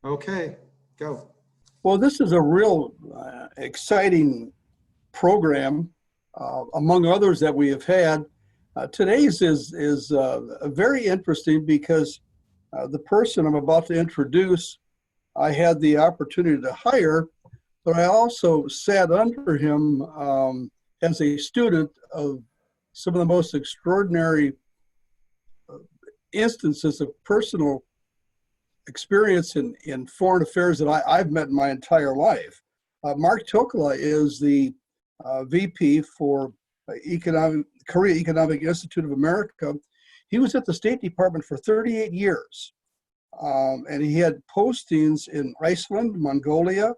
Okay, go. Well, this is a real exciting program, among others that we have had. Today's is very interesting because the person I'm about to introduce, I had the opportunity to hire, but I also sat under him as a student of some of the most extraordinary instances of personal experience in foreign affairs that I've met in my entire life. Mark Tokola is the VP for Korea Economic Institute of America. He was at the State Department for 38 years, and he had postings in Iceland, Mongolia,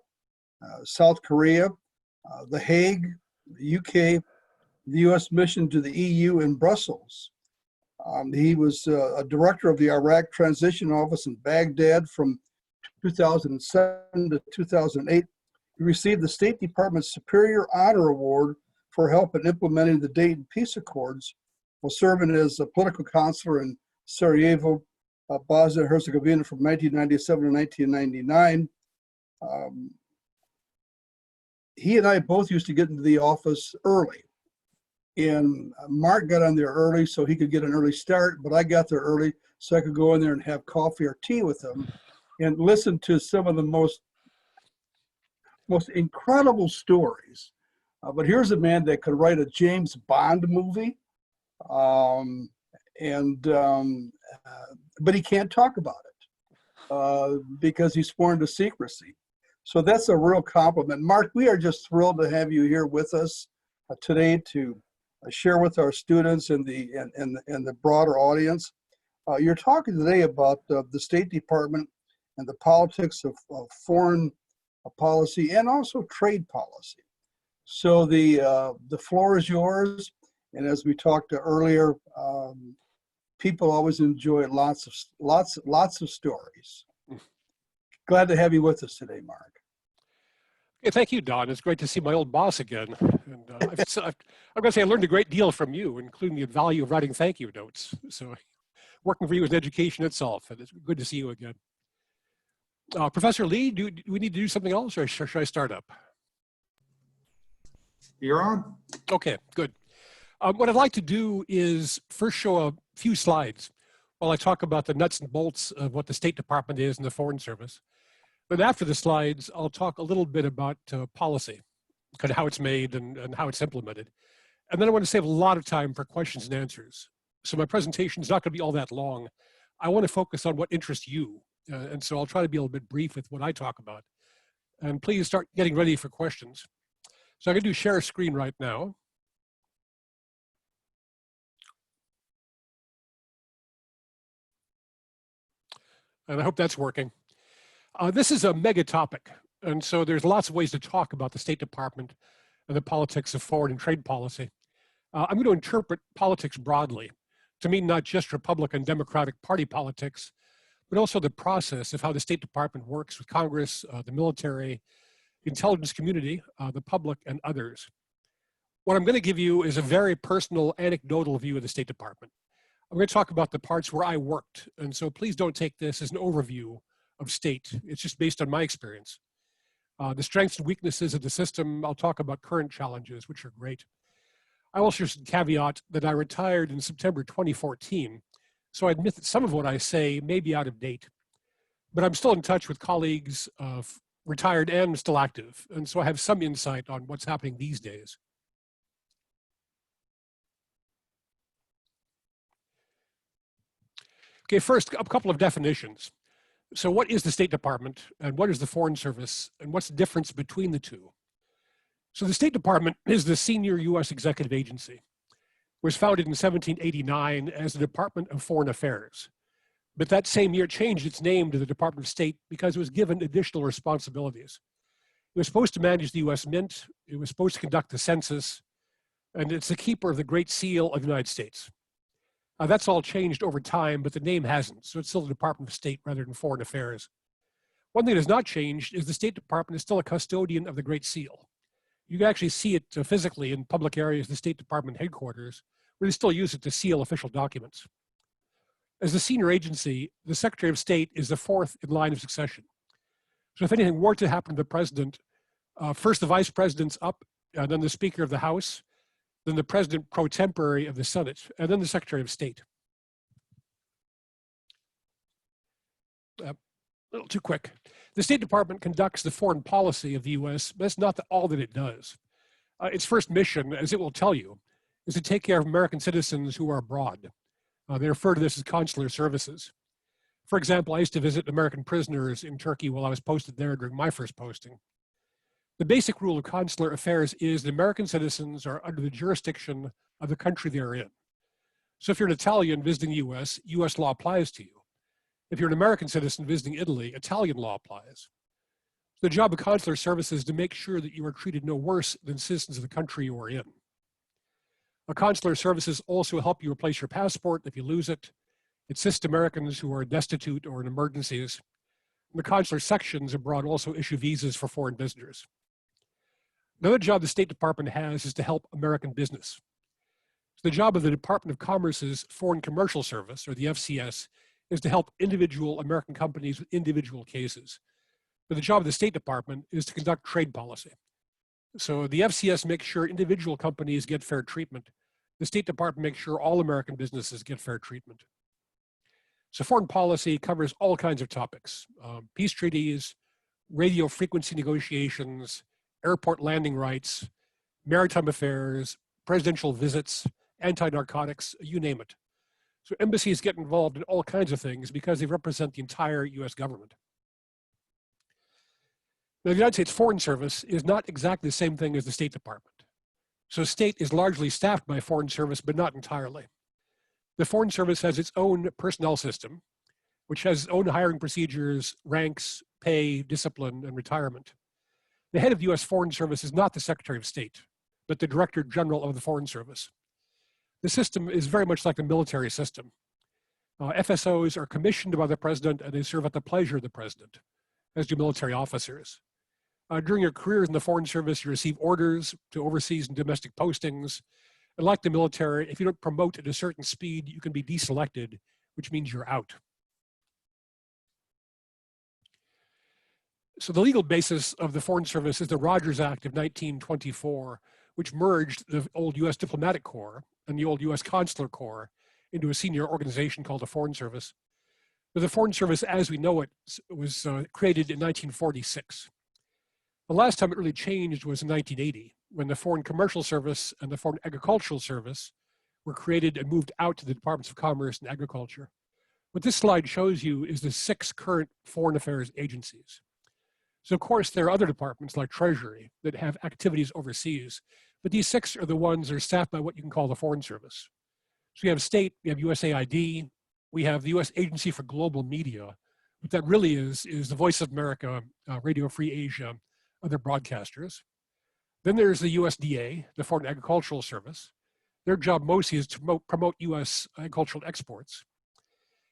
South Korea, the Hague, the UK, the U.S. mission to the EU in Brussels. He was a director of the Iraq Transition Office in Baghdad from 2007 to 2008. He received the State Department's Superior Honor Award for help in implementing the Dayton Peace Accords while serving as a political counselor in Sarajevo, Bosnia-Herzegovina from 1997 to 1999. He and I both used to get into the office early. And Mark got on there early so he could get an early start, but I got there early so I could go in there and have coffee or tea with him and listen to some of the most incredible stories. But here's a man that could write a James Bond movie, but he can't talk about it because he's sworn to secrecy. So that's a real compliment. Mark, we are just thrilled to have you here with us today to share with our students and the broader audience. You're talking today about the State Department and the politics of foreign policy and also trade policy. So the floor is yours. And as we talked earlier, people always enjoy lots of stories. Glad to have you with us today, Mark. Yeah, thank you, Don. It's great to see my old boss again. And I'm going to say I learned a great deal from you, including the value of writing thank you notes. So working for you is education itself, and it's good to see you again. Professor Lee, do we need to do something else, or should I start up? You're on. Okay, good. What I'd like to do is first show a few slides while I talk about the nuts and bolts of what the State Department is and the Foreign Service. But after the slides, I'll talk a little bit about policy, kind of how it's made and how it's implemented. And then I want to save a lot of time for questions and answers. So my presentation is not going to be all that long. I want to focus on what interests you. And so I'll try to be a little bit brief with what I talk about. And please start getting ready for questions. So I'm going to do share screen right now. And I hope that's working. This is a mega topic, and so there's lots of ways to talk about the State Department and the politics of foreign and trade policy. I'm going to interpret politics broadly to mean not just Republican Democratic Party politics, but also the process of how the State Department works with Congress, the military, the intelligence community, the public, and others. What I'm going to give you is a very personal, anecdotal view of the State Department. I'm going to talk about the parts where I worked, and so please don't take this as an overview of state. It's just based on my experience. The strengths and weaknesses of the system, I'll talk about current challenges, which are great. I also should caveat that I retired in September 2014, so I admit that some of what I say may be out of date, but I'm still in touch with colleagues, retired and still active, and so I have some insight on what's happening these days. Okay, first, a couple of definitions. So what is the State Department and what is the Foreign Service and what's the difference between the two? So the State Department is the senior US executive agency. It was founded in 1789 as the Department of Foreign Affairs. But that same year changed its name to the Department of State because it was given additional responsibilities. It was supposed to manage the US Mint, it was supposed to conduct the census, and it's the keeper of the Great Seal of the United States. That's all changed over time, but the name hasn't, so it's still the Department of State rather than Foreign Affairs. One thing that has not changed is the State Department is still a custodian of the Great Seal. You can actually see it physically in public areas, the State Department headquarters, where they still use it to seal official documents. As the senior agency, the Secretary of State is the fourth in line of succession. So if anything were to happen to the president, first the vice president's up, and then the Speaker of the House, then the President pro tempore of the Senate, and then the Secretary of State. A little too quick. The State Department conducts the foreign policy of the U.S., but that's not all that it does. Its first mission, as it will tell you, is to take care of American citizens who are abroad. They refer to this as consular services. For example, I used to visit American prisoners in Turkey while I was posted there during my first posting. The basic rule of consular affairs is that American citizens are under the jurisdiction of the country they're in. So if you're an Italian visiting the US law applies to you. If you're an American citizen visiting Italy, Italian law applies. The job of consular services is to make sure that you are treated no worse than citizens of the country you are in. Consular services also help you replace your passport if you lose it. It assists Americans who are destitute or in emergencies. And the consular sections abroad also issue visas for foreign visitors. Another job the State Department has is to help American business. So the job of the Department of Commerce's Foreign Commercial Service, or the FCS, is to help individual American companies with individual cases. But the job of the State Department is to conduct trade policy. So the FCS makes sure individual companies get fair treatment. The State Department makes sure all American businesses get fair treatment. So foreign policy covers all kinds of topics: peace treaties, radio frequency negotiations, airport landing rights, maritime affairs, presidential visits, anti-narcotics, you name it. So embassies get involved in all kinds of things because they represent the entire US government. Now, the United States Foreign Service is not exactly the same thing as the State Department. So state is largely staffed by Foreign Service, but not entirely. The Foreign Service has its own personnel system, which has its own hiring procedures, ranks, pay, discipline, and retirement. The head of the US Foreign Service is not the Secretary of State, but the Director General of the Foreign Service. The system is very much like the military system. FSOs are commissioned by the President and they serve at the pleasure of the President, as do military officers. During your careers in the Foreign Service, you receive orders to overseas and domestic postings. And like the military, if you don't promote at a certain speed, you can be deselected, which means you're out. So the legal basis of the Foreign Service is the Rogers Act of 1924, which merged the old US Diplomatic Corps and the old US Consular Corps into a senior organization called the Foreign Service. But the Foreign Service, as we know it, was created in 1946. The last time it really changed was in 1980, when the Foreign Commercial Service and the Foreign Agricultural Service were created and moved out to the Departments of Commerce and Agriculture. What this slide shows you is the 6 current foreign affairs agencies. So of course, there are other departments like Treasury that have activities overseas, but these 6 are the ones that are staffed by what you can call the Foreign Service. So we have state, we have USAID, we have the US Agency for Global Media. What that really is the Voice of America, Radio Free Asia, other broadcasters. Then there's the USDA, the Foreign Agricultural Service. Their job mostly is to promote US agricultural exports.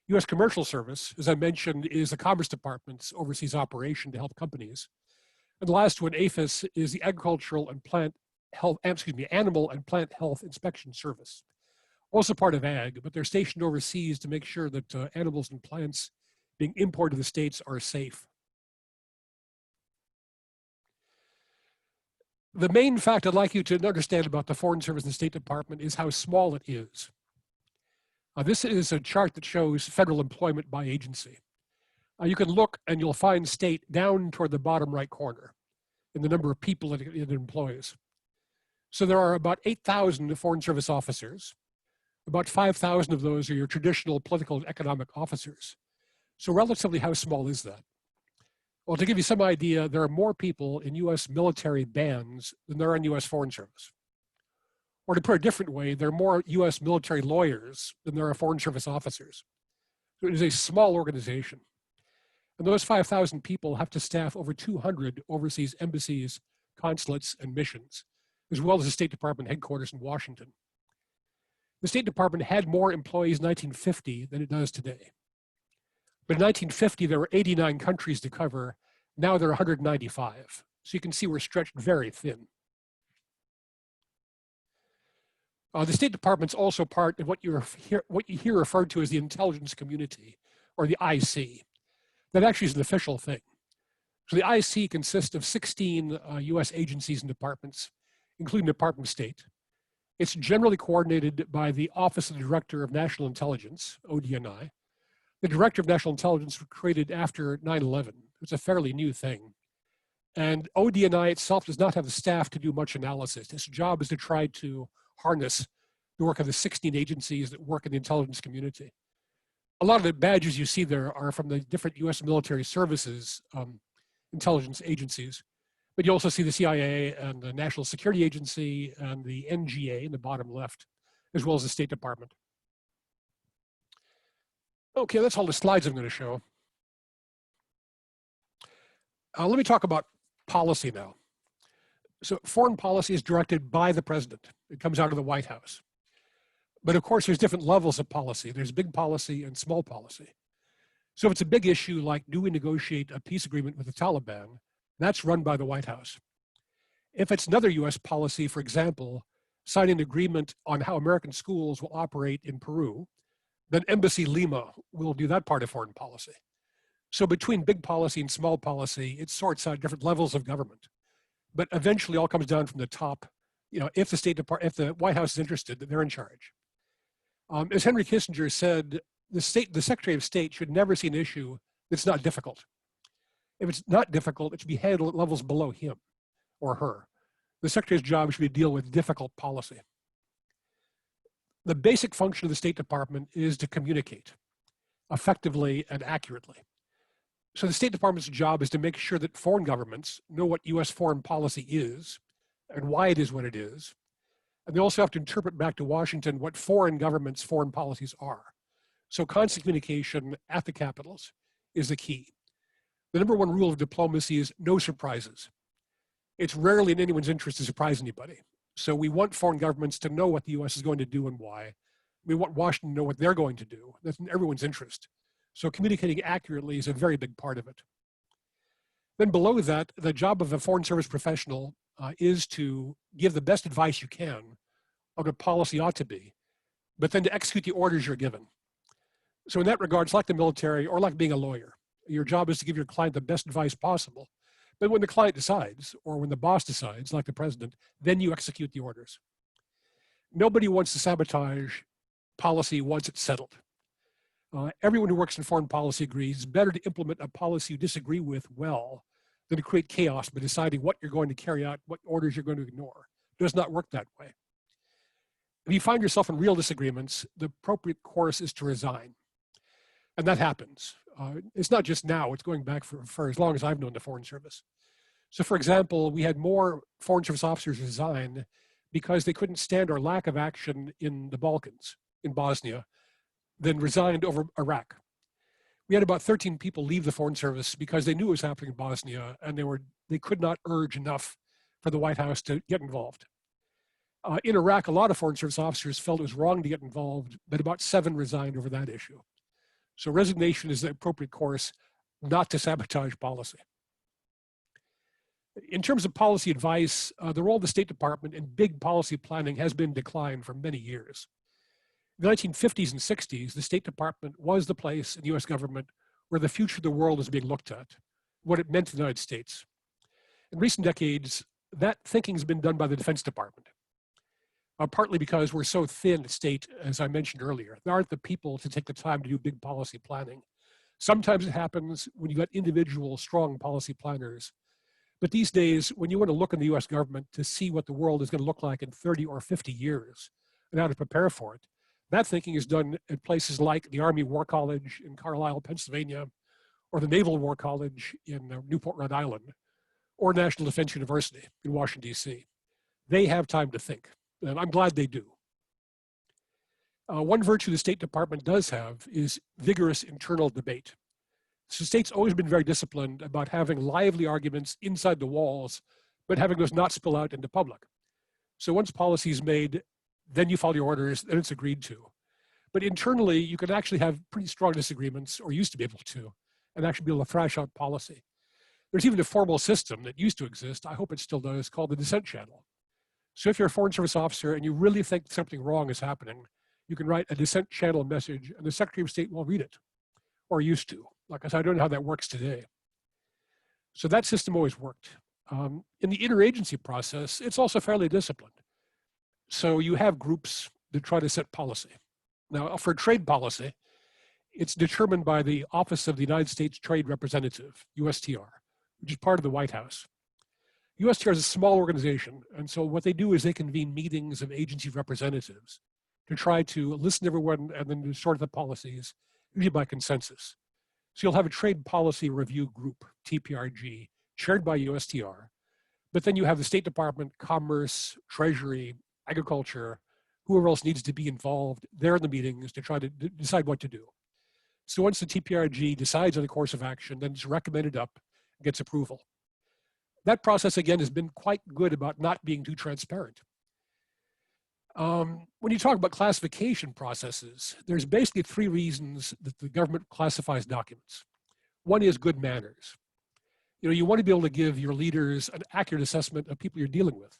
US Commercial Service, as I mentioned, is the Commerce Department's overseas operation to help companies. And the last one, APHIS, is the Agricultural and Plant Health, Animal and Plant Health Inspection Service. Also part of Ag, but they're stationed overseas to make sure that animals and plants being imported to the States are safe. The main fact I'd like you to understand about the Foreign Service and the State Department is how small it is. This is a chart that shows federal employment by agency. You can look and you'll find state down toward the bottom right corner in the number of people that it employs. So there are about 8,000 Foreign Service officers. About 5,000 of those are your traditional political and economic officers. So relatively, how small is that? Well, to give you some idea, there are more people in US military bands than there are in US Foreign Service. Or to put it a different way, there are more US military lawyers than there are Foreign Service officers. So it is a small organization. And those 5,000 people have to staff over 200 overseas embassies, consulates, and missions, as well as the State Department headquarters in Washington. The State Department had more employees in 1950 than it does today. But in 1950, there were 89 countries to cover. Now there are 195. So you can see we're stretched very thin. The State Department's also part of what you hear referred to as the intelligence community, or the IC. That actually is an official thing. So the IC consists of 16 US agencies and departments, including the Department of State. It's generally coordinated by the Office of the Director of National Intelligence, ODNI. The Director of National Intelligence was created after 9/11. It's a fairly new thing. And ODNI itself does not have the staff to do much analysis. Its job is to try to harness the work of the 16 agencies that work in the intelligence community. A lot of the badges you see there are from the different US military services intelligence agencies, but you also see the CIA and the National Security Agency and the NGA in the bottom left, as well as the State Department. Okay, that's all the slides I'm going to show. Let me talk about policy now. So foreign policy is directed by the president. It comes out of the White House. But of course, there's different levels of policy. There's big policy and small policy. So if it's a big issue like, do we negotiate a peace agreement with the Taliban? That's run by the White House. If it's another US policy, for example, signing an agreement on how American schools will operate in Peru, then Embassy Lima will do that part of foreign policy. So between big policy and small policy, it sorts out different levels of government. But eventually all comes down from the top. You know, if the White House is interested, they're in charge. As Henry Kissinger said, the Secretary of State should never see an issue that's not difficult. If it's not difficult, it should be handled at levels below him or her. The Secretary's job should be to deal with difficult policy. The basic function of the State Department is to communicate effectively and accurately. So the State Department's job is to make sure that foreign governments know what US foreign policy is and why it is what it is. And they also have to interpret back to Washington what foreign governments' foreign policies are. So constant communication at the capitals is the key. The number one rule of diplomacy is no surprises. It's rarely in anyone's interest to surprise anybody. So we want foreign governments to know what the US is going to do and why. We want Washington to know what they're going to do. That's in everyone's interest. So communicating accurately is a very big part of it. Then below that, the job of a foreign service professional is to give the best advice you can on what policy ought to be, but then to execute the orders you're given. So in that regard, it's like the military or like being a lawyer. Your job is to give your client the best advice possible. But when the client decides, or when the boss decides, like the president, then you execute the orders. Nobody wants to sabotage policy once it's settled. Everyone who works in foreign policy agrees it's better to implement a policy you disagree with well than to create chaos by deciding what you're going to carry out, what orders you're going to ignore. It does not work that way. If you find yourself in real disagreements, the appropriate course is to resign. And that happens. It's not just now, it's going back for as long as I've known the Foreign Service. So for example, we had more Foreign Service officers resign because they couldn't stand our lack of action in the Balkans, in Bosnia, than resigned over Iraq. We had about 13 people leave the Foreign Service because they knew what was happening in Bosnia and they could not urge enough for the White House to get involved. In Iraq, a lot of Foreign Service officers felt it was wrong to get involved, but about 7 resigned over that issue. So resignation is the appropriate course, not to sabotage policy. In terms of policy advice, the role of the State Department in big policy planning has been in decline for many years. In the 1950s and 60s, the State Department was the place in the US government where the future of the world was being looked at, what it meant to the United States. In recent decades, that thinking has been done by the Defense Department, partly because we're so thin at state, as I mentioned earlier. There aren't the people to take the time to do big policy planning. Sometimes it happens when you've got individual strong policy planners. But these days, when you want to look in the US government to see what the world is going to look like in 30 or 50 years and how to prepare for it, that thinking is done at places like the Army War College in Carlisle, Pennsylvania, or the Naval War College in Newport, Rhode Island, or National Defense University in Washington, D.C. They have time to think, and I'm glad they do. One virtue the State Department does have is vigorous internal debate. So the state's always been very disciplined about having lively arguments inside the walls, but having those not spill out into public. So once policy is made, then you follow your orders, then it's agreed to. But internally, you can actually have pretty strong disagreements, or used to be able to, and actually be able to thrash out policy. There's even a formal system that used to exist, I hope it still does, called the dissent channel. So if you're a Foreign Service officer and you really think something wrong is happening, you can write a dissent channel message and the Secretary of State will read it, or used to. Like I said, I don't know how that works today. So that system always worked. In the interagency process, it's also fairly disciplined. So you have groups that try to set policy. Now, for trade policy, it's determined by the Office of the United States Trade Representative, USTR, which is part of the White House. USTR is a small organization, and so what they do is they convene meetings of agency representatives to try to listen to everyone and then to sort the policies, usually by consensus. So you'll have a trade policy review group, TPRG, chaired by USTR, but then you have the State Department, Commerce, Treasury, Agriculture, whoever else needs to be involved. They're in the meetings to try to decide what to do. So once the TPRG decides on a course of action, then it's recommended up, gets approval. That process, again, has been quite good about not being too transparent. When you talk about classification processes, there's basically three reasons that the government classifies documents. One is good manners. You want to be able to give your leaders an accurate assessment of people you're dealing with.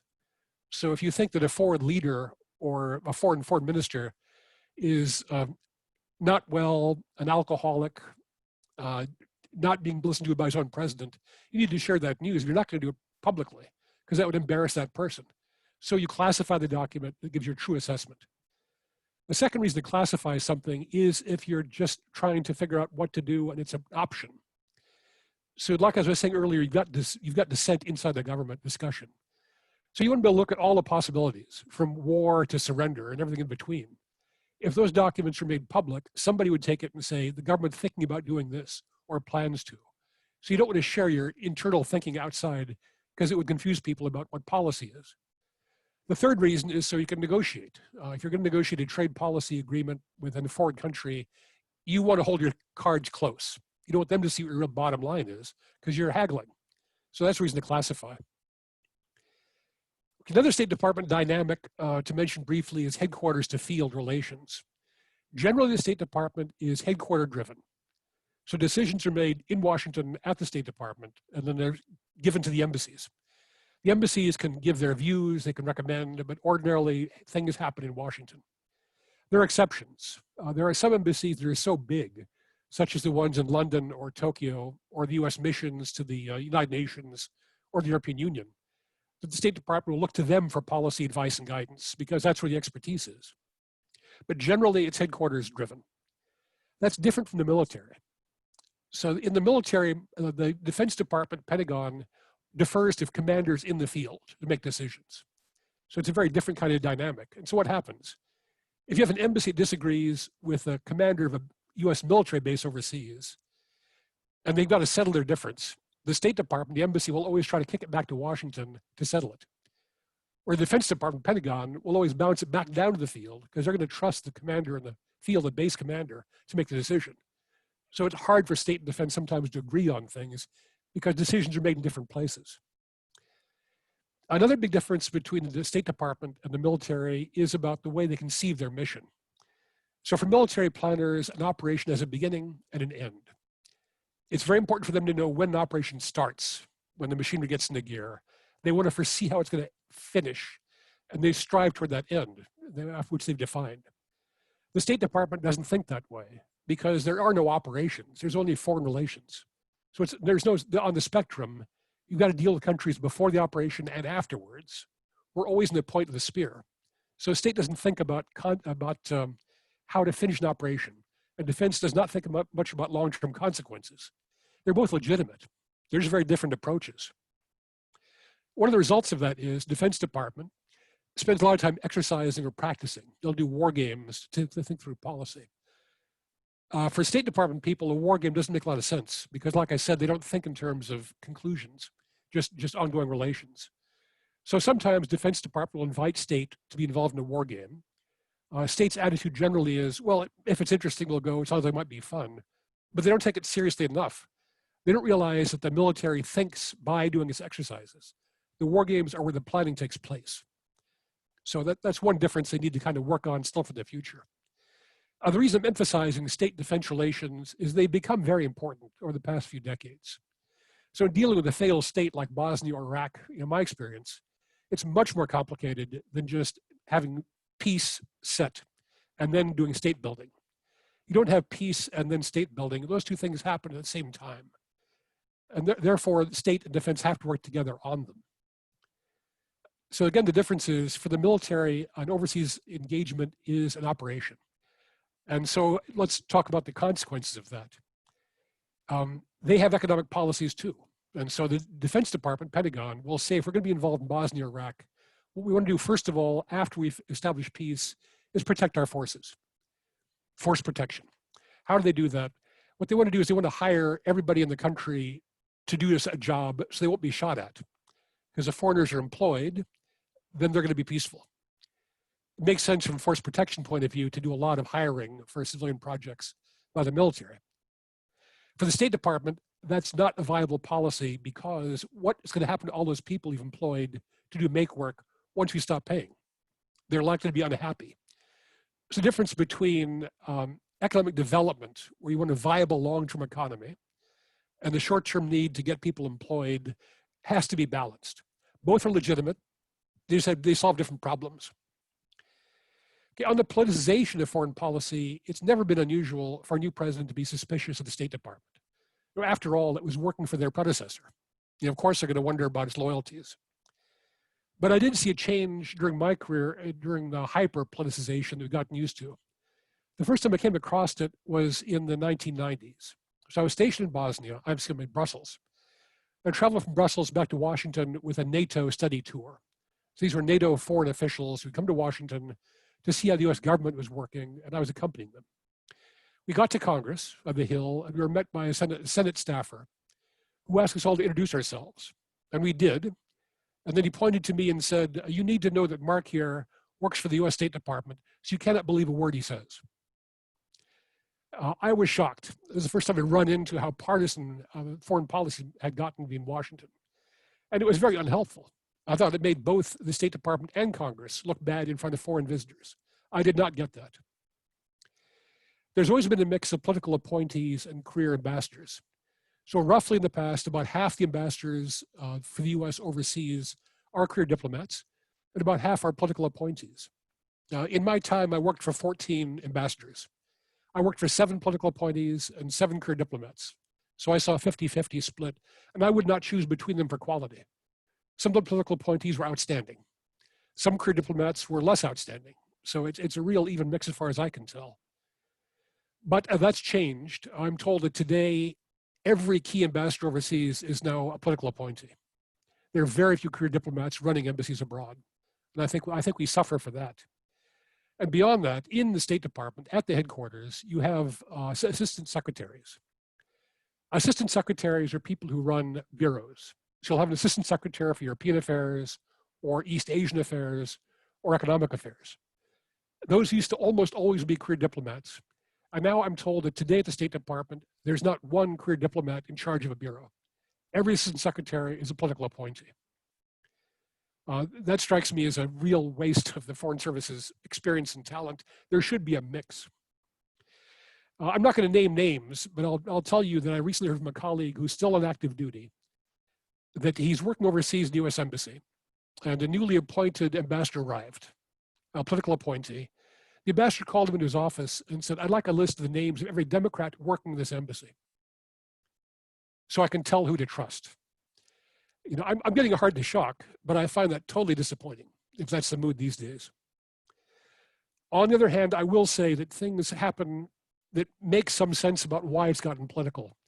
So if you think that a foreign leader or a foreign minister is not well, an alcoholic, not being listened to by his own president, you need to share that news. You're not going to do it publicly because that would embarrass that person. So you classify the document that gives your true assessment. The second reason to classify something is if you're just trying to figure out what to do and it's an option. So like as I was saying earlier, you've got dissent inside the government discussion. So you want to be able to look at all the possibilities from war to surrender and everything in between. If those documents were made public, somebody would take it and say, the government's thinking about doing this or plans to. So you don't want to share your internal thinking outside because it would confuse people about what policy is. The third reason is so you can negotiate. If you're going to negotiate a trade policy agreement with a foreign country, you want to hold your cards close. You don't want them to see what your real bottom line is because you're haggling. So that's the reason to classify. Another State Department dynamic to mention briefly is headquarters to field relations. Generally, the State Department is headquarter driven. So decisions are made in Washington at the State Department, and then they're given to the embassies. The embassies can give their views, they can recommend, but ordinarily things happen in Washington. There are exceptions. There are some embassies that are so big, such as the ones in London or Tokyo, or the US missions to the United Nations or the European Union, that the State Department will look to them for policy advice and guidance because that's where the expertise is. But generally, it's headquarters driven. That's different from the military. So in the military, the Defense Department, Pentagon, defers to commanders in the field to make decisions. So it's a very different kind of dynamic. And so what happens? If you have an embassy that disagrees with a commander of a US military base overseas, and they've got to settle their difference, the State Department, the embassy will always try to kick it back to Washington to settle it. Or the Defense Department, Pentagon, will always bounce it back down to the field because they're going to trust the commander in the field, the base commander, to make the decision. So it's hard for state and defense sometimes to agree on things because decisions are made in different places. Another big difference between the State Department and the military is about the way they conceive their mission. So for military planners, an operation has a beginning and an end. It's very important for them to know when an operation starts, when the machinery gets into gear. They want to foresee how it's going to finish, and they strive toward that end, which they've defined. The State Department doesn't think that way because there are no operations. There's only foreign relations. So there's no, on the spectrum, you've got to deal with countries before the operation and afterwards. We're always in the point of the spear. So the state doesn't think about how to finish an operation. And defense does not think much about long-term consequences. They're both legitimate. They're just very different approaches. One of the results of that is Defense Department spends a lot of time exercising or practicing. They'll do war games to think through policy. For State Department people, a war game doesn't make a lot of sense because, like I said, they don't think in terms of conclusions, just ongoing relations. So sometimes Defense Department will invite state to be involved in a war game. State's attitude generally is, well, if it's interesting, we'll go. It sounds like it might be fun. But they don't take it seriously enough. They don't realize that the military thinks by doing its exercises. The war games are where the planning takes place. So that's one difference they need to kind of work on still for the future. The reason I'm emphasizing state defense relations is they become very important over the past few decades. So in dealing with a failed state like Bosnia or Iraq, in my experience, it's much more complicated than just having peace set and then doing state building. You don't have peace and then state building. Those two things happen at the same time. And therefore, the state and defense have to work together on them. So again, the difference is for the military, an overseas engagement is an operation. And so let's talk about the consequences of that. They have economic policies too. And so the Defense Department, Pentagon, will say, if we're going to be involved in Bosnia, Iraq, what we want to do, first of all, after we've established peace, is protect our forces. Force protection. How do they do that? What they want to do is they want to hire everybody in the country to do a job so they won't be shot at. Because if foreigners are employed, then they're going to be peaceful. It makes sense from a force protection point of view to do a lot of hiring for civilian projects by the military. For the State Department, that's not a viable policy because what is going to happen to all those people you've employed to do make work once we stop paying? They're likely to be unhappy. So the difference between economic development, where you want a viable long-term economy, and the short-term need to get people employed has to be balanced. Both are legitimate. They solve different problems. Okay, on the politicization of foreign policy, it's never been unusual for a new president to be suspicious of the State Department. After all, it was working for their predecessor. Of course, they're going to wonder about its loyalties. But I did see a change during my career, during the hyper-politicization that we've gotten used to. The first time I came across it was in the 1990s. So I was stationed in Bosnia, in Brussels. I traveled from Brussels back to Washington with a NATO study tour. So these were NATO foreign officials who come to Washington to see how the US government was working, and I was accompanying them. We got to Congress on the Hill, and we were met by a Senate staffer who asked us all to introduce ourselves. And we did. And then he pointed to me and said, you need to know that Mark here works for the US State Department, so you cannot believe a word he says. I was shocked. It was the first time I'd run into how partisan foreign policy had gotten in Washington. And it was very unhelpful. I thought it made both the State Department and Congress look bad in front of foreign visitors. I did not get that. There's always been a mix of political appointees and career ambassadors. So roughly in the past, about half the ambassadors for the US overseas are career diplomats, and about half are political appointees. In my time, I worked for 14 ambassadors. I worked for 7 political appointees and 7 career diplomats. So I saw a 50-50 split, and I would not choose between them for quality. Some of the political appointees were outstanding. Some career diplomats were less outstanding. So it's a real even mix as far as I can tell. But that's changed. I'm told that today, every key ambassador overseas is now a political appointee. There are very few career diplomats running embassies abroad. And I think we suffer for that. And beyond that, in the State Department, at the headquarters, you have assistant secretaries. Assistant secretaries are people who run bureaus. So you'll have an assistant secretary for European affairs, or East Asian affairs, or economic affairs. Those used to almost always be career diplomats. And now I'm told that today at the State Department, there's not one career diplomat in charge of a bureau. Every assistant secretary is a political appointee. That strikes me as a real waste of the Foreign Service's experience and talent. There should be a mix. I'm not going to name names, but I'll tell you that I recently heard from a colleague who's still on active duty that he's working overseas in the US Embassy, and a newly appointed ambassador arrived, a political appointee. The ambassador called him into his office and said, I'd like a list of the names of every Democrat working in this embassy so I can tell who to trust. I'm getting a heart to shock, but I find that totally disappointing if that's the mood these days. On the other hand, I will say that things happen that make some sense about why it's gotten political.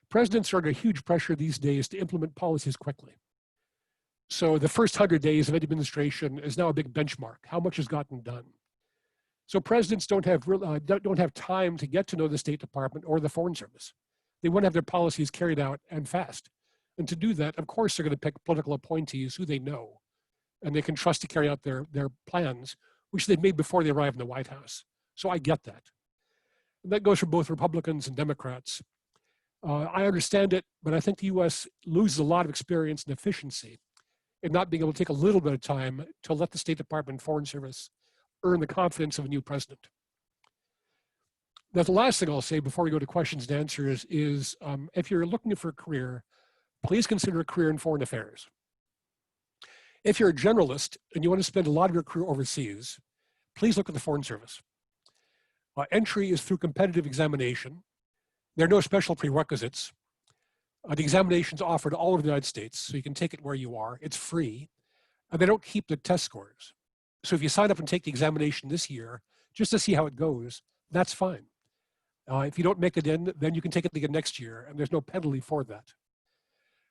Presidents are under huge pressure these days to implement policies quickly. So the first 100 days of any administration is now a big benchmark. How much has gotten done? So presidents don't have time to get to know the State Department or the Foreign Service. They want to have their policies carried out and fast. And to do that, of course, they're going to pick political appointees who they know and they can trust to carry out their plans, which they've made before they arrive in the White House. So I get that. And that goes for both Republicans and Democrats. I understand it, but I think the US loses a lot of experience and efficiency in not being able to take a little bit of time to let the State Department and Foreign Service earn the confidence of a new president. Now, the last thing I'll say before we go to questions and answers is if you're looking for a career, please consider a career in foreign affairs. If you're a generalist and you want to spend a lot of your career overseas, please look at the Foreign Service. Entry is through competitive examination. There are no special prerequisites. The examination's offered all over the United States, so you can take it where you are. It's free, and they don't keep the test scores. So if you sign up and take the examination this year, just to see how it goes, that's fine. If you don't make it in, then you can take it again next year, and there's no penalty for that.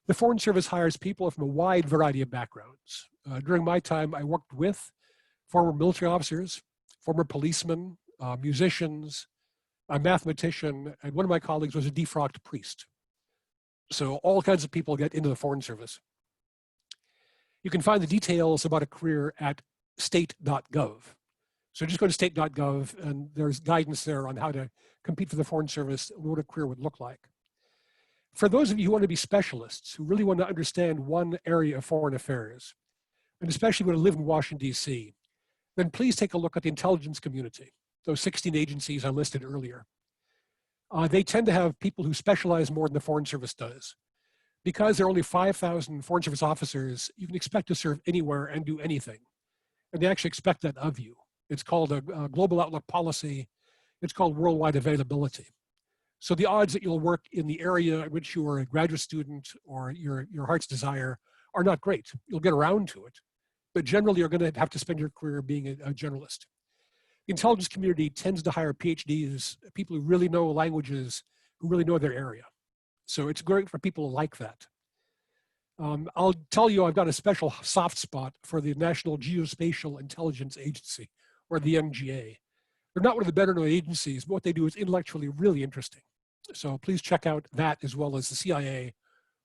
The Foreign Service hires people from a wide variety of backgrounds. During my time, I worked with former military officers, former policemen, musicians, a mathematician, and one of my colleagues was a defrocked priest. So all kinds of people get into the Foreign Service. You can find the details about a career at state.gov. So just go to state.gov, and there's guidance there on how to compete for the Foreign Service and what a career would look like. For those of you who want to be specialists, who really want to understand one area of foreign affairs, and especially want to live in Washington, D.C., then please take a look at the intelligence community. Those 16 agencies I listed earlier. They tend to have people who specialize more than the Foreign Service does. Because there are only 5,000 Foreign Service officers, you can expect to serve anywhere and do anything. And they actually expect that of you. It's called a global outlook policy. It's called worldwide availability. So the odds that you'll work in the area in which you are a graduate student or your heart's desire are not great. You'll get around to it, but generally you're going to have to spend your career being a journalist. The intelligence community tends to hire PhDs, people who really know languages, who really know their area. So it's great for people like that. I'll tell you, I've got a special soft spot for the National Geospatial Intelligence Agency, or the NGA. They're not one of the better known agencies, but what they do is intellectually really interesting. So please check out that as well as the CIA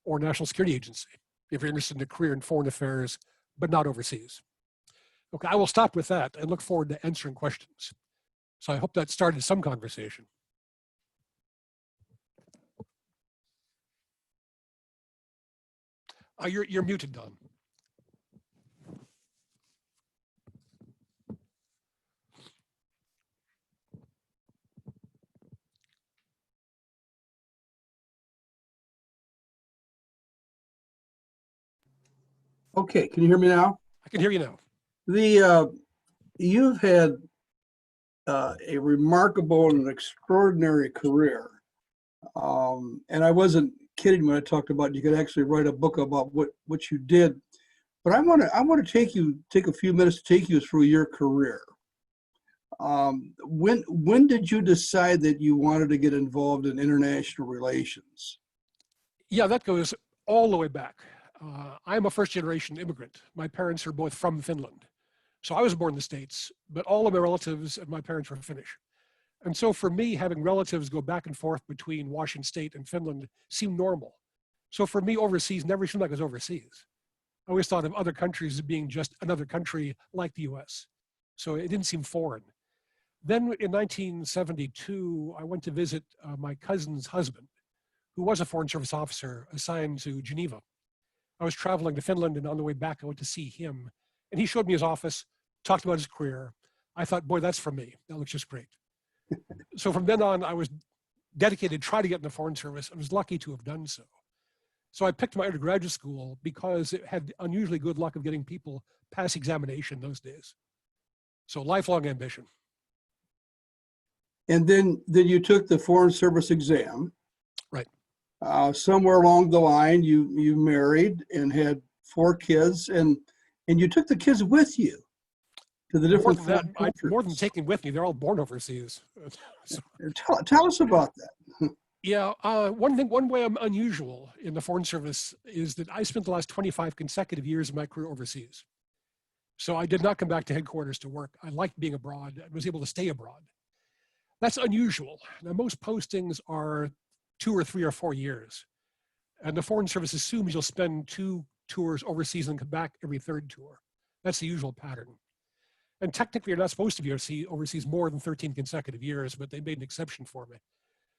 or National Security Agency if you're interested in a career in foreign affairs, but not overseas. Okay, I will stop with that and look forward to answering questions. So I hope that started some conversation. You're muted, Don. Okay, can you hear me now? I can hear you now. You've had a remarkable and extraordinary career. And I wasn't kidding when I talked about you could actually write a book about what you did. But I want to take a few minutes to take you through your career. When did you decide that you wanted to get involved in international relations? Yeah, that goes all the way back. I'm a first-generation immigrant. My parents are both from Finland. So I was born in the States, but all of my relatives and my parents were Finnish. And so for me, having relatives go back and forth between Washington State and Finland seemed normal. So for me, overseas never seemed like I was overseas. I always thought of other countries as being just another country like the US. So it didn't seem foreign. Then in 1972, I went to visit my cousin's husband, who was a Foreign Service officer assigned to Geneva. I was traveling to Finland, and on the way back, I went to see him. And he showed me his office, talked about his career. I thought, boy, that's for me. That looks just great. So from then on, I was dedicated to try to get in the Foreign Service. I was lucky to have done so. So I picked my undergraduate school because it had unusually good luck of getting people past examination those days. So lifelong ambition. And then you took the Foreign Service exam. Right. Somewhere along the line, you married and had 4 kids, and you took the kids with you to the different more than taking with me, they're all born overseas. So, tell us about that. Yeah, one way I'm unusual in the Foreign Service is that I spent the last 25 consecutive years of my career overseas. So I did not come back to headquarters to work. I liked being abroad. I was able to stay abroad. That's unusual. Now, most postings are 2 or 3 or 4 years. And the Foreign Service assumes you'll spend 2 tours overseas and come back every 3rd tour. That's the usual pattern. And technically, you're not supposed to be overseas more than 13 consecutive years, but they made an exception for me.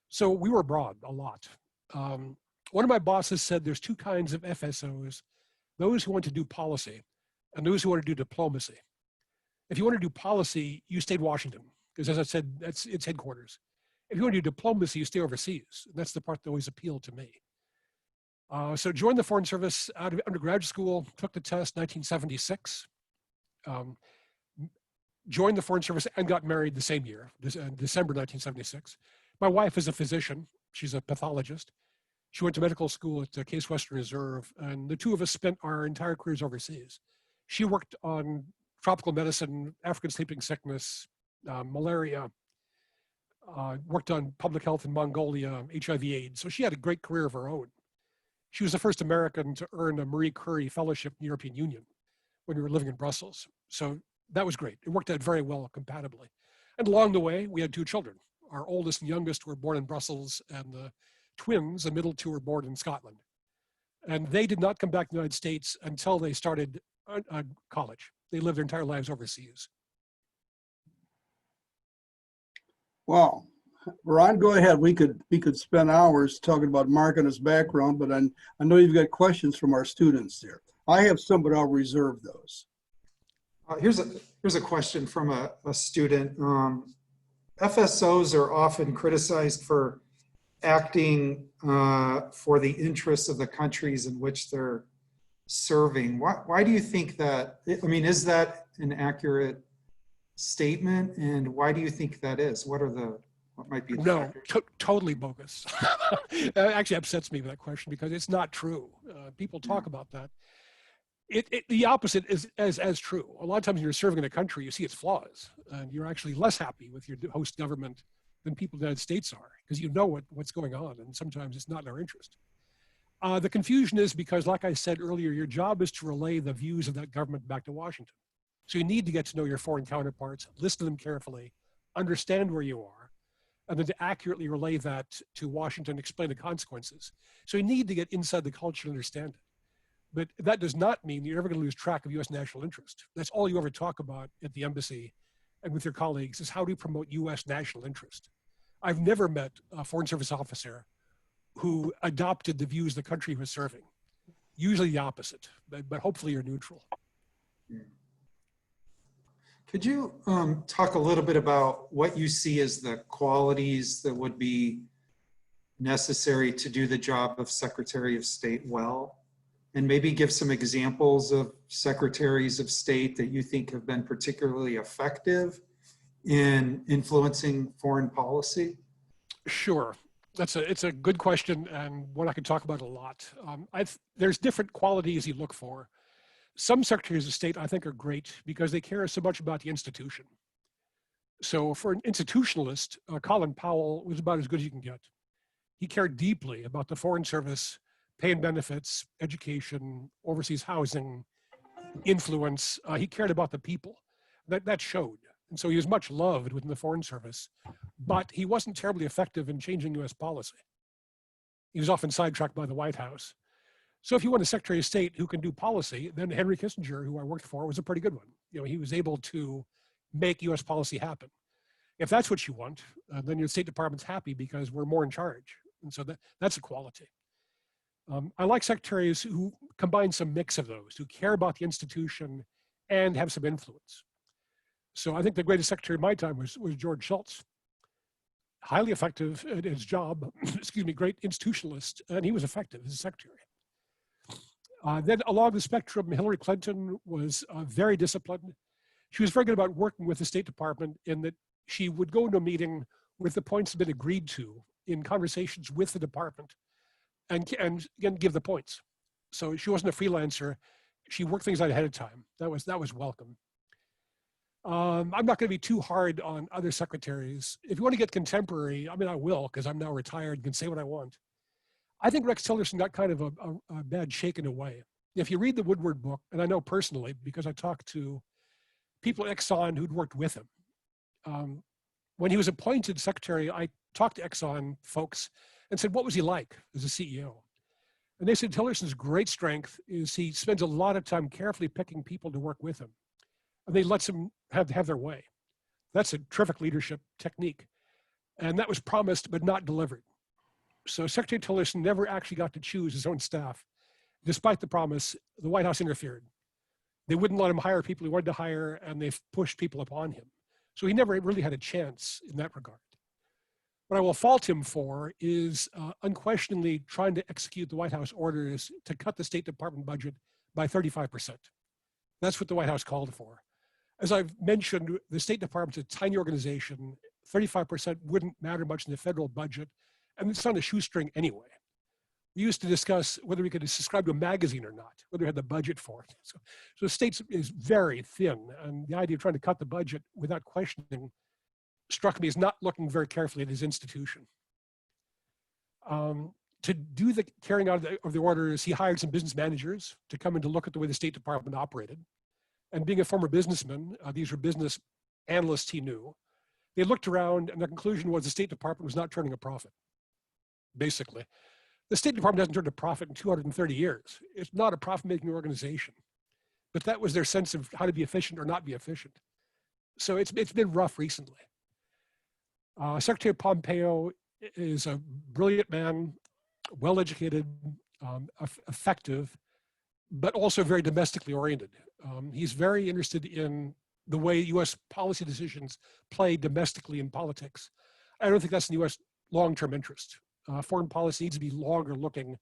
So we were abroad a lot. One of my bosses said there's 2 kinds of FSOs, those who want to do policy and those who want to do diplomacy. If you want to do policy, you stayed Washington, because as I said, it's headquarters. If you want to do diplomacy, you stay overseas. And that's the part that always appealed to me. So joined the Foreign Service out of undergraduate school, took the test 1976, joined the Foreign Service and got married the same year, December 1976. My wife is a physician. She's a pathologist. She went to medical school at Case Western Reserve, and the two of us spent our entire careers overseas. She worked on tropical medicine, African sleeping sickness, malaria, worked on public health in Mongolia, HIV/AIDS. So she had a great career of her own. She was the first American to earn a Marie Curie Fellowship in the European Union when we were living in Brussels. So that was great. It worked out very well compatibly. And along the way, we had two children. Our oldest and youngest were born in Brussels, and the twins, the middle two, were born in Scotland. And they did not come back to the United States until they started college. They lived their entire lives overseas. Wow. Ron, go ahead. We could spend hours talking about Mark and his background, but I know you've got questions from our students there. I have some, but I'll reserve those. Here's a question from a student. FSOs are often criticized for acting for the interests of the countries in which they're serving. Why do you think that? I mean, is that an accurate statement? And why do you think that is? What might be the factors? Totally bogus. It actually upsets me with that question because it's not true. People talk about that. The opposite is as true. A lot of times when you're serving in a country, you see its flaws, and you're actually less happy with your host government than people in the United States are, because you know what's going on, and sometimes it's not in our interest. The confusion is because, like I said earlier, your job is to relay the views of that government back to Washington. So you need to get to know your foreign counterparts, listen to them carefully, understand where you are, and then to accurately relay that to Washington, explain the consequences. So you need to get inside the culture and understand it. But that does not mean you're ever going to lose track of U.S. national interest. That's all you ever talk about at the embassy and with your colleagues is how do you promote U.S. national interest. I've never met a Foreign Service officer who adopted the views the country was serving. Usually the opposite, but hopefully you're neutral. Could you talk a little bit about what you see as the qualities that would be necessary to do the job of Secretary of State well? And maybe give some examples of secretaries of state that you think have been particularly effective in influencing foreign policy? Sure. It's a good question and one I could talk about a lot. There's different qualities you look for. Some secretaries of state I think are great because they care so much about the institution. So for an institutionalist, Colin Powell was about as good as you can get. He cared deeply about the Foreign Service, pay and benefits, education, overseas housing, influence. He cared about the people. That showed. And so he was much loved within the Foreign Service, but he wasn't terribly effective in changing US policy. He was often sidetracked by the White House. So if you want a Secretary of State who can do policy, then Henry Kissinger, who I worked for, was a pretty good one. You know, he was able to make US policy happen. If that's what you want, then your State Department's happy because we're more in charge. And so that's a quality. I like secretaries who combine some mix of those, who care about the institution and have some influence. So I think the greatest secretary of my time was George Shultz. Highly effective at his job, excuse me, great institutionalist, and he was effective as a secretary. Then along the spectrum, Hillary Clinton was very disciplined. She was very good about working with the State Department in that she would go into a meeting with the points that had been agreed to in conversations with the department and again, give the points. So she wasn't a freelancer. She worked things out ahead of time. That was welcome. I'm not going to be too hard on other secretaries. If you want to get contemporary, I mean, I will, because I'm now retired and can say what I want. I think Rex Tillerson got kind of a bad shake in a way. If you read the Woodward book, and I know personally because I talked to people at Exxon who'd worked with him. When he was appointed secretary, I talked to Exxon folks and said, what was he like as a CEO? And they said Tillerson's great strength is he spends a lot of time carefully picking people to work with him. And they lets them have their way. That's a terrific leadership technique. And that was promised but not delivered. So Secretary Tillerson never actually got to choose his own staff. Despite the promise, the White House interfered. They wouldn't let him hire people he wanted to hire, and they've pushed people upon him. So he never really had a chance in that regard. What I will fault him for is unquestionably trying to execute the White House orders to cut the State Department budget by 35%. That's what the White House called for. As I've mentioned, the State Department's a tiny organization. 35% wouldn't matter much in the federal budget, and it's on a shoestring anyway. used to discuss whether we could subscribe to a magazine or not, whether we had the budget for it. So the state is very thin, and the idea of trying to cut the budget without questioning struck me as not looking very carefully at his institution. To do the carrying out of the orders, he hired some business managers to come in to look at the way the State Department operated. And being a former businessman, these were business analysts he knew. They looked around, and the conclusion was the State Department was not turning a profit, basically. The State Department hasn't turned a profit in 230 years. It's not a profit-making organization. But that was their sense of how to be efficient or not be efficient. So it's been rough recently. Secretary Pompeo is a brilliant man, well-educated, effective, but also very domestically oriented. He's very interested in the way US policy decisions play domestically in politics. I don't think that's in US long-term interest. Foreign policy needs to be longer looking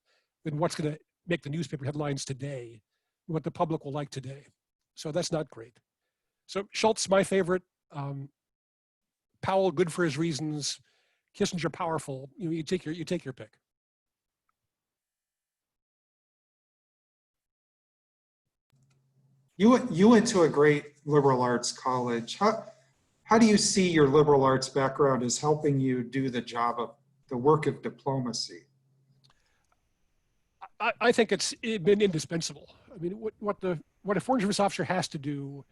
than what's going to make the newspaper headlines today, what the public will like today. So that's not great. So Schultz, my favorite. Powell, good for his reasons. Kissinger, powerful. You take your pick. You went to a great liberal arts college. How do you see your liberal arts background as helping you do the job of the work of diplomacy? I think it's been indispensable. I mean, what a foreign service officer has to do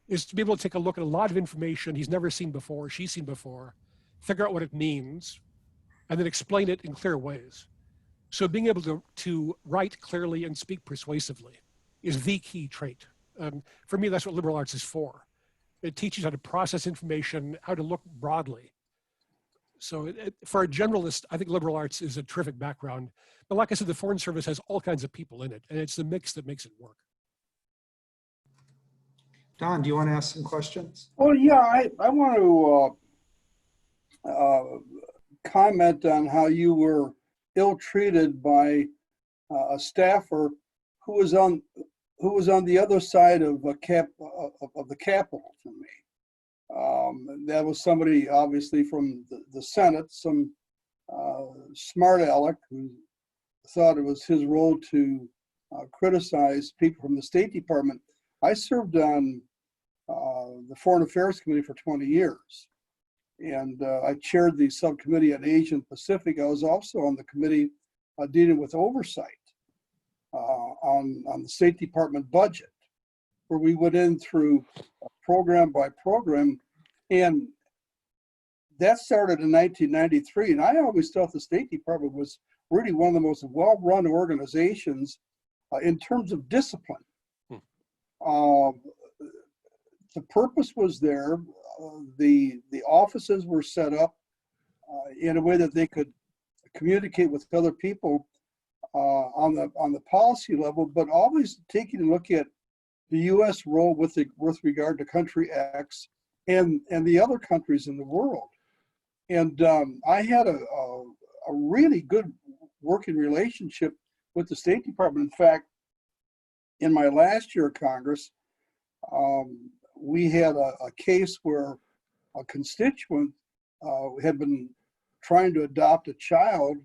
is to be able to take a look at a lot of information he's never seen before, she's seen before, figure out what it means, and then explain it in clear ways. So being able to write clearly and speak persuasively is the key trait. For me, that's what liberal arts is for. It teaches how to process information, how to look broadly. So for a generalist, I think liberal arts is a terrific background. But like I said, the Foreign Service has all kinds of people in it, and it's the mix that makes it work. Don, do you want to ask some questions? Well, yeah, I want to comment on how you were ill-treated by a staffer who was on the other side of the Capitol from me. That was somebody obviously from the Senate, some smart aleck who thought it was his role to criticize people from the State Department. I served on the Foreign Affairs Committee for 20 years. And I chaired the subcommittee on Asia and Pacific. I was also on the committee dealing with oversight on the State Department budget, where we went in through program by program. And that started in 1993. And I always thought the State Department was really one of the most well-run organizations in terms of discipline. The purpose was there. The offices were set up in a way that they could communicate with other people on the policy level, but always taking a look at the U.S. role with regard to country X and the other countries in the world. And I had a really good working relationship with the State Department. In fact, in my last year of Congress, we had a case where a constituent had been trying to adopt a child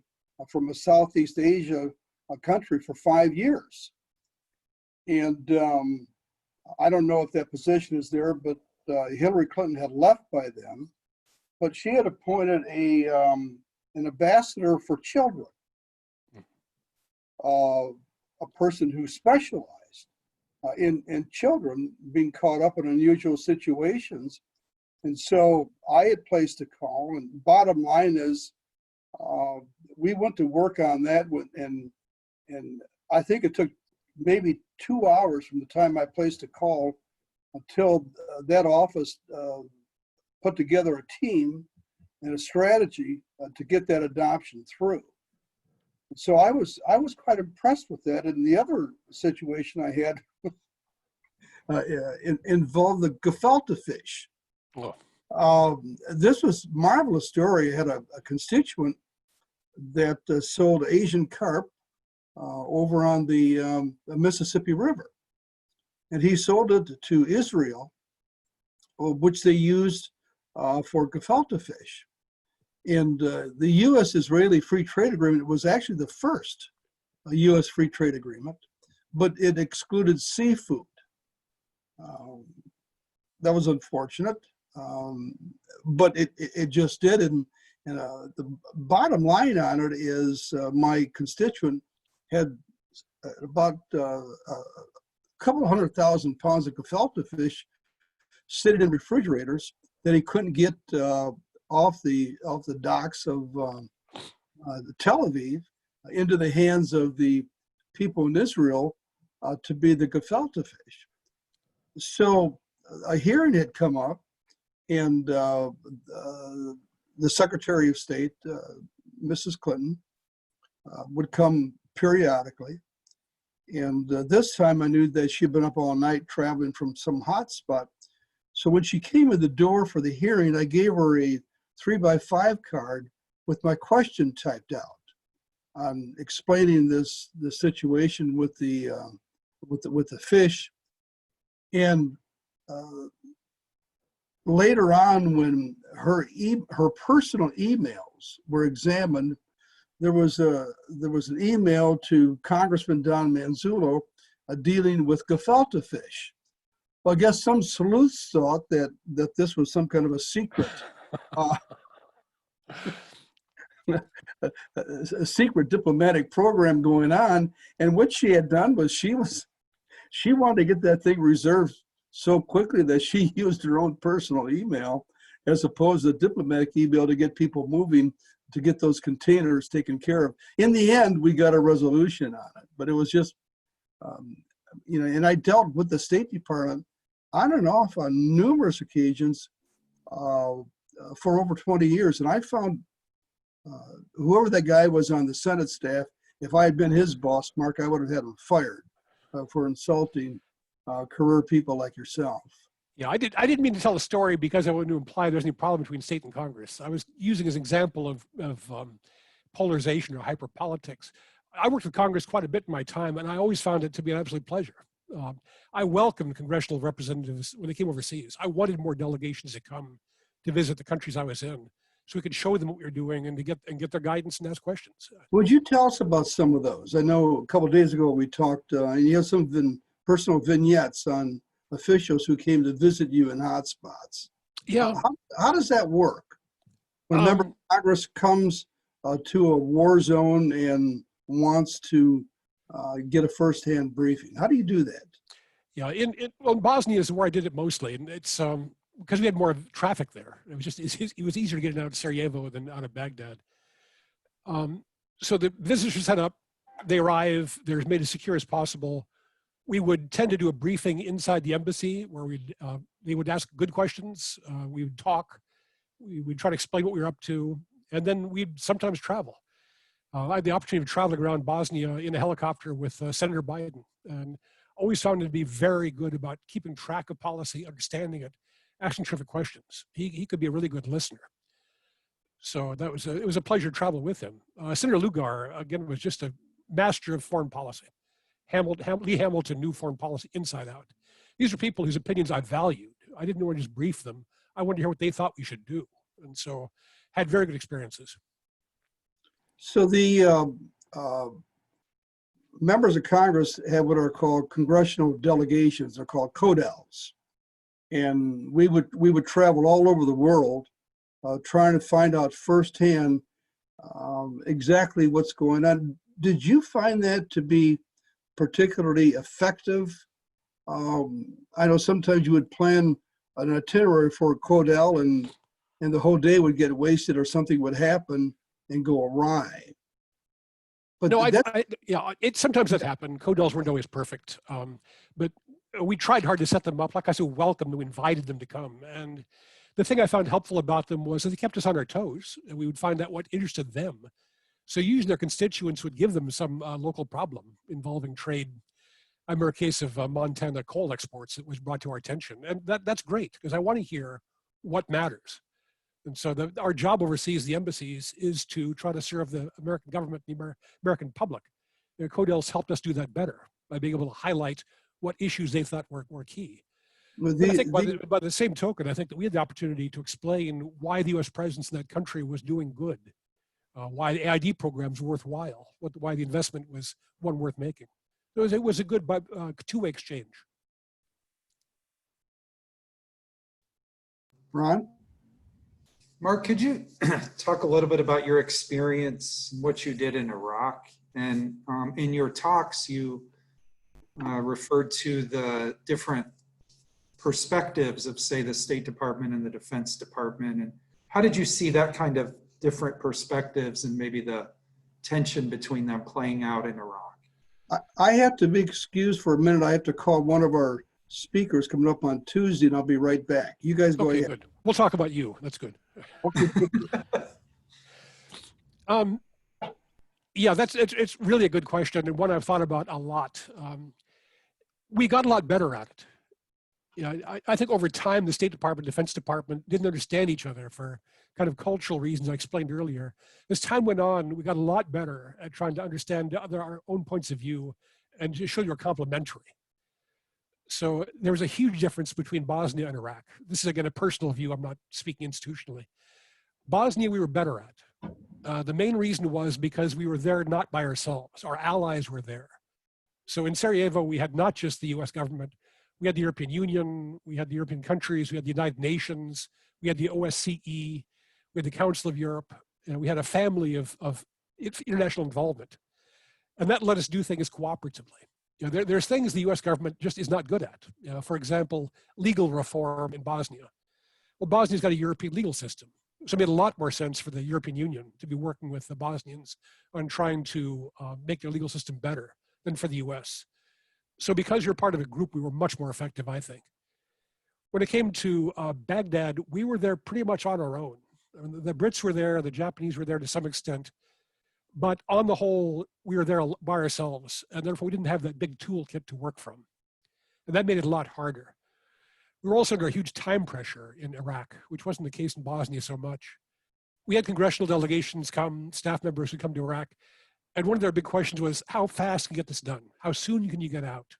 from a Southeast Asia country for 5 years. And I don't know if that position is there, but Hillary Clinton had left by then. But she had appointed an ambassador for children, a person who specialized in children being caught up in unusual situations. And so I had placed a call, and bottom line is we went to work on that, and I think it took maybe 2 hours from the time I placed a call until that office put together a team and a strategy to get that adoption through. So I was quite impressed with that. And the other situation I had involved the gefilte fish. Oh. This was a marvelous story. I had a constituent that sold Asian carp over on the Mississippi River. And he sold it to Israel, which they used for gefilte fish. And the U.S.-Israeli Free Trade Agreement was actually the first a U.S. free trade agreement, but it excluded seafood. That was unfortunate, but it just did. And the bottom line on it is my constituent had about a couple 100,000 pounds of gefilte fish sitting in refrigerators that he couldn't get off the docks of Tel Aviv into the hands of the people in Israel to be the gefilte fish. So a hearing had come up, and the Secretary of State, Mrs. Clinton, would come periodically. And this time I knew that she'd been up all night traveling from some hot spot. So when she came in the door for the hearing, I gave her a 3x5 card with my question typed out on explaining the situation with the fish. And later on, when her personal emails were examined, there was an email to Congressman Don Manzullo dealing with gefilte fish. Well, I guess some sleuths thought that this was some kind of a secret, a secret diplomatic program going on. And what she had done was she wanted to get that thing reserved so quickly that she used her own personal email as opposed to diplomatic email to get people moving to get those containers taken care of. In the end, we got a resolution on it, but it was just, and I dealt with the State Department on and off on numerous occasions for over 20 years. And I found whoever that guy was on the Senate staff, if I had been his boss, Mark, I would have had him fired for insulting career people like yourself. Yeah, I didn't mean to tell a story because I wanted to imply there's any problem between state and Congress. I was using as an example of polarization or hyperpolitics. I worked with Congress quite a bit in my time, and I always found it to be an absolute pleasure. I welcomed congressional representatives when they came overseas. I wanted more delegations to come to visit the countries I was in, so we could show them what we were doing and to get their guidance and ask questions. Would you tell us about some of those? I know a couple of days ago we talked, and you have some personal vignettes on officials who came to visit you in hotspots. Yeah. How does that work? When a member of Congress comes to a war zone and wants to get a firsthand briefing, how do you do that? Yeah, in Bosnia is where I did it mostly, and it's because we had more traffic there. It was easier to get it out of Sarajevo than out of Baghdad. So the visitors are set up, they arrive, they're made as secure as possible. We would tend to do a briefing inside the embassy where they would ask good questions. We would talk. We would try to explain what we were up to, and then we'd sometimes travel. I had the opportunity of traveling around Bosnia in a helicopter with Senator Biden, and always found him to be very good about keeping track of policy, understanding it, asking terrific questions. He could be a really good listener. So it was a pleasure to travel with him. Senator Lugar, again, was just a master of foreign policy. Lee Hamilton knew foreign policy inside out. These are people whose opinions I valued. I didn't want to just brief them. I wanted to hear what they thought we should do. And so had very good experiences. So the members of Congress have what are called congressional delegations. They're called CODELs. And we would travel all over the world trying to find out firsthand exactly what's going on. Did you find that to be particularly effective? I know sometimes you would plan an itinerary for a CODEL and the whole day would get wasted or something would happen and go awry. But no, sometimes that happened. CODELs weren't always perfect, but we tried hard to set them up. Like I said, welcome, we invited them to come. And the thing I found helpful about them was that they kept us on our toes, and we would find out what interested them. So usually their constituents would give them some local problem involving trade. I remember a case of Montana coal exports that was brought to our attention. And that's great, because I want to hear what matters. And so our job overseas, the embassies, is to try to serve the American government, the American public. The CODELs helped us do that better by being able to highlight what issues they thought were key. Well, I think by the same token, I think that we had the opportunity to explain why the U.S. presence in that country was doing good. why the AID program is worthwhile, why the investment was one worth making. It was a good two-way exchange. Ron? Mark, could you talk a little bit about your experience, what you did in Iraq? And in your talks, you referred to the different perspectives of, say, the State Department and the Defense Department. And how did you see that kind of different perspectives and maybe the tension between them playing out in Iraq? I have to be excused for a minute. I have to call one of our speakers coming up on Tuesday, and I'll be right back. You guys go ahead. Good. We'll talk about you. That's good. Okay. Yeah, it's really a good question, and one I've thought about a lot. We got a lot better at it. I think over time, the State Department, Defense Department didn't understand each other for kind of cultural reasons I explained earlier. As time went on, we got a lot better at trying to understand our own points of view and to show you're complementary. So there was a huge difference between Bosnia and Iraq. This is, again, a personal view. I'm not speaking institutionally. Bosnia, we were better at. The main reason was because we were there not by ourselves. Our allies were there. So in Sarajevo, we had not just the US government. We had the European Union, we had the European countries, we had the United Nations, we had the OSCE, we had the Council of Europe, and we had a family of international involvement. And that let us do things cooperatively. There's things the US government just is not good at. For example, legal reform in Bosnia. Well, Bosnia's got a European legal system. So it made a lot more sense for the European Union to be working with the Bosnians on trying to make their legal system better than for the US. So because you're part of a group, we were much more effective, I think. When it came to Baghdad, we were there pretty much on our own. The Brits were there, the Japanese were there to some extent, but on the whole, we were there by ourselves, and therefore we didn't have that big toolkit to work from. And that made it a lot harder. We were also under a huge time pressure in Iraq, which wasn't the case in Bosnia so much. We had congressional delegations come, staff members who come to Iraq, and one of their big questions was, how fast can you get this done? How soon can you get out?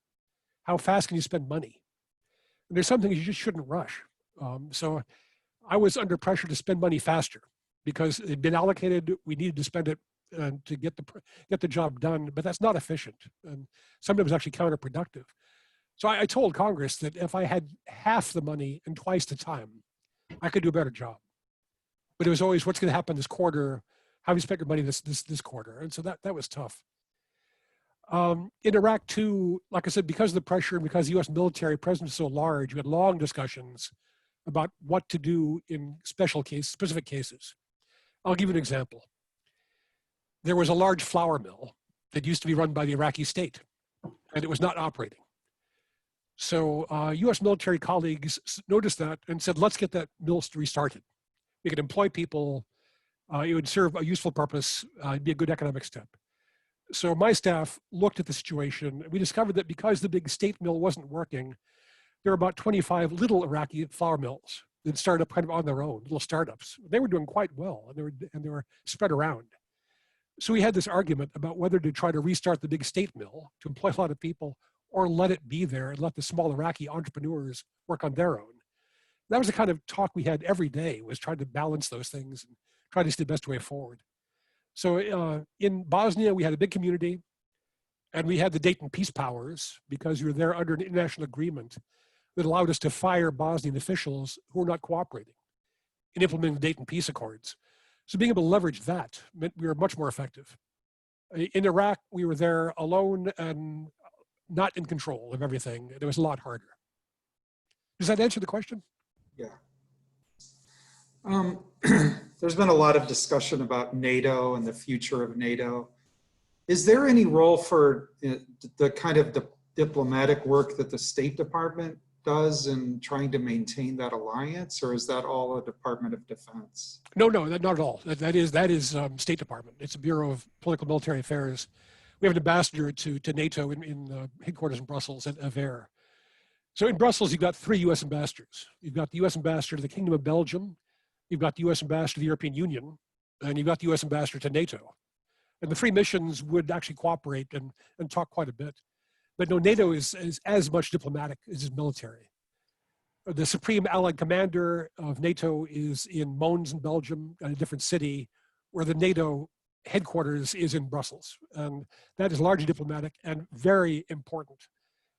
How fast can you spend money? And there's some things you just shouldn't rush. So I was under pressure to spend money faster because it had been allocated, we needed to spend it to get the job done, but that's not efficient. And sometimes actually counterproductive. So I told Congress that if I had half the money and twice the time, I could do a better job. But it was always, what's going to happen this quarter? How have you spent your money this quarter? And so that was tough. In Iraq too, like I said, because of the pressure and because the US military presence is so large, we had long discussions about what to do in specific cases. I'll give you an example. There was a large flour mill that used to be run by the Iraqi state, and it was not operating. So US military colleagues noticed that and said, let's get that mill restarted. We could employ people, it would serve a useful purpose, it'd be a good economic step. So my staff looked at the situation. We discovered that because the big state mill wasn't working, there were about 25 little Iraqi flour mills that started up kind of on their own, little startups. They were doing quite well, and they were spread around. So we had this argument about whether to try to restart the big state mill to employ a lot of people or let it be there and let the small Iraqi entrepreneurs work on their own. That was the kind of talk we had every day, was trying to balance those things and try to see the best way forward. So in Bosnia, we had a big community, and we had the Dayton Peace Powers because we were there under an international agreement that allowed us to fire Bosnian officials who were not cooperating in implementing the Dayton Peace Accords. So being able to leverage that meant we were much more effective. In Iraq, we were there alone and not in control of everything. It was a lot harder. Does that answer the question? Yeah. There's been a lot of discussion about NATO and the future of NATO. Is there any role for the kind of diplomatic work that the State Department does in trying to maintain that alliance, or is that all a Department of Defense? No, not at all. That is State Department. It's a Bureau of Political Military Affairs. We have an ambassador to NATO in headquarters in Brussels at Aver. So in Brussels, you've got 3 US ambassadors. You've got the US ambassador to the Kingdom of Belgium, you've got the US ambassador to the European Union, and you've got the US ambassador to NATO. And the 3 missions would actually cooperate and talk quite a bit. But no, NATO is as much diplomatic as is military. The Supreme Allied Commander of NATO is in Mons in Belgium, at a different city, where the NATO headquarters is in Brussels. And that is largely diplomatic and very important.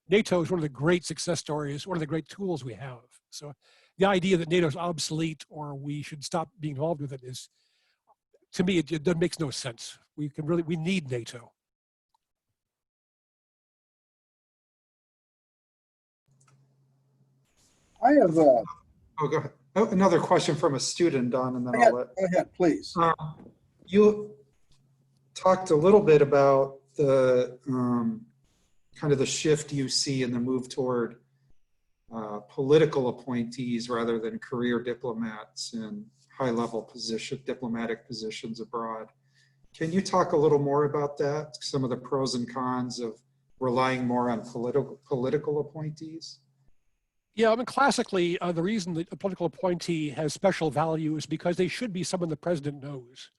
NATO is one of the great success stories, one of the great tools we have. So the idea that NATO is obsolete or we should stop being involved with it is, to me, it makes no sense. We need NATO. I have Oh, go ahead. Oh, another question from a student, Don, and then I'll let. go ahead, please. You talked a little bit about the kind of the shift you see in the move toward political appointees rather than career diplomats in high-level diplomatic positions abroad. Can you talk a little more about that? Some of the pros and cons of relying more on political appointees? Yeah, I mean, classically, the reason that a political appointee has special value is because they should be someone the president knows.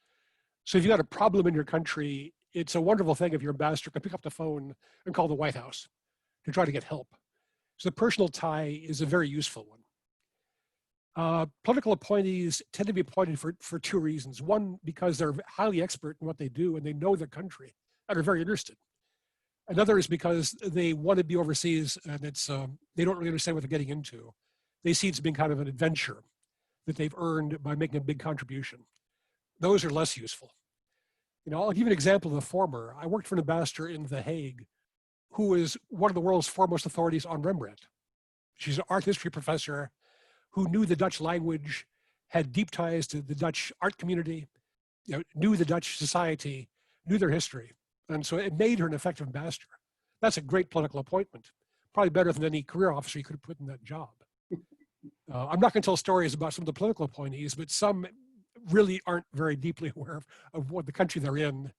So if you've got a problem in your country, it's a wonderful thing if your ambassador can pick up the phone and call the White House to try to get help. So the personal tie is a very useful one. Political appointees tend to be appointed for two reasons. One, because they're highly expert in what they do and they know their country and are very interested. Another is because they want to be overseas and they don't really understand what they're getting into. They see it as being kind of an adventure that they've earned by making a big contribution. Those are less useful. You know, I'll give you an example of the former. I worked for an ambassador in The Hague who is one of the world's foremost authorities on Rembrandt. She's an art history professor who knew the Dutch language, had deep ties to the Dutch art community, knew the Dutch society, knew their history. And so it made her an effective ambassador. That's a great political appointment, probably better than any career officer you could have put in that job. I'm not going to tell stories about some of the political appointees, but some really aren't very deeply aware of what the country they're in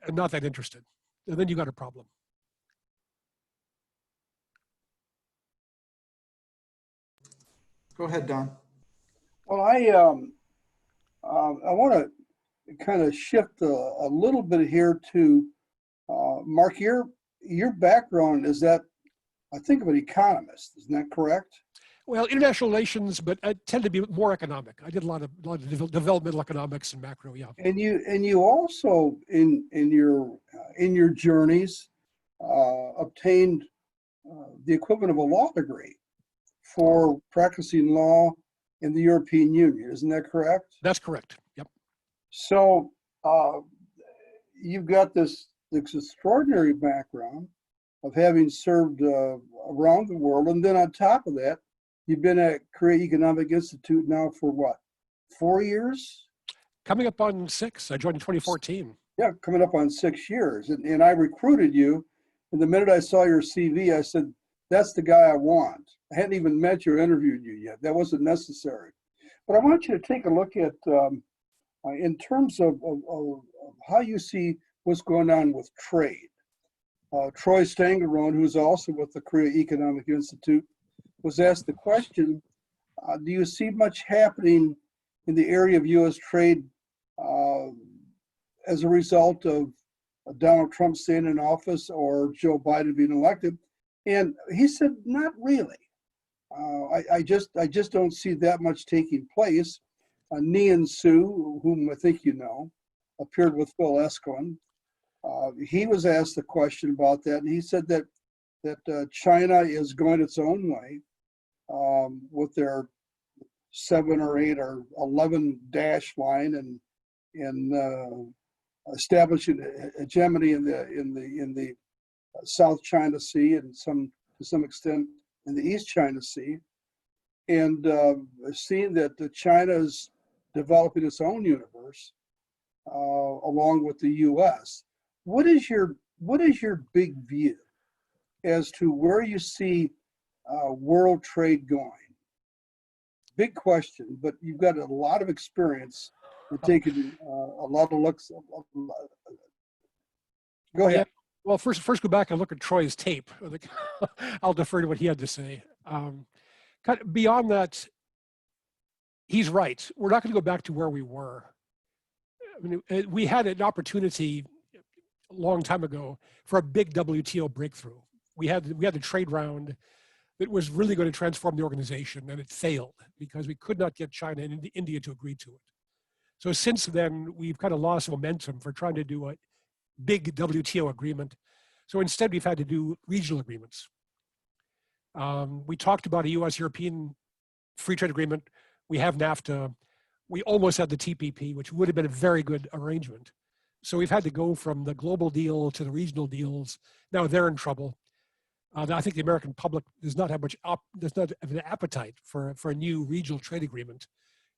and not that interested. And then you got a problem. Go ahead, Don. Well, I want to kind of shift a little bit here to Mark. Your background is that, I think, of an economist. Isn't that correct? Well, international relations, but I tend to be more economic. I did a lot of developmental economics and macro, yeah. And you also in your journeys obtained the equivalent of a law degree for practicing law in the European Union. Isn't that correct? That's correct. Yep. So you've got this extraordinary background of having served around the world, and then on top of that, you've been at Korea Economic Institute now for what, 4 years? Coming up on 6. I joined in 2014. Yeah, coming up on 6 years. And I recruited you, and the minute I saw your CV, I said, that's the guy I want. I hadn't even met you or interviewed you yet. That wasn't necessary. But I want you to take a look at, in terms of how you see what's going on with trade. Troy Stangerone, who's also with the Korea Economic Institute, was asked the question, do you see much happening in the area of U.S. trade as a result of Donald Trump staying in office or Joe Biden being elected? And he said, not really. I just don't see that much taking place. Nian Su, whom I think you know, appeared with Phil Escalon. He was asked a question about that, and he said that China is going its own way with their 7 or 8 or 11 dash line and establishing hegemony in the South China Sea and to some extent in the East China Sea, and seeing that China is developing its own universe along with the U.S. What is your big view as to where you see world trade going? Big question, but you've got a lot of experience in taking a lot of looks. Go ahead. Yeah. Well, first go back and look at Troy's tape. I'll defer to what he had to say. Beyond that, he's right. We're not going to go back to where we were. I mean, we had an opportunity a long time ago for a big WTO breakthrough. We had the trade round that was really going to transform the organization, and it failed because we could not get China and India to agree to it. So since then, we've kind of lost momentum for trying to do a big WTO agreement. So instead, we've had to do regional agreements. We talked about a US-European free trade agreement. We have NAFTA. We almost had the TPP, which would have been a very good arrangement. So we've had to go from the global deal to the regional deals. Now they're in trouble. I think the American public does not have an appetite for a new regional trade agreement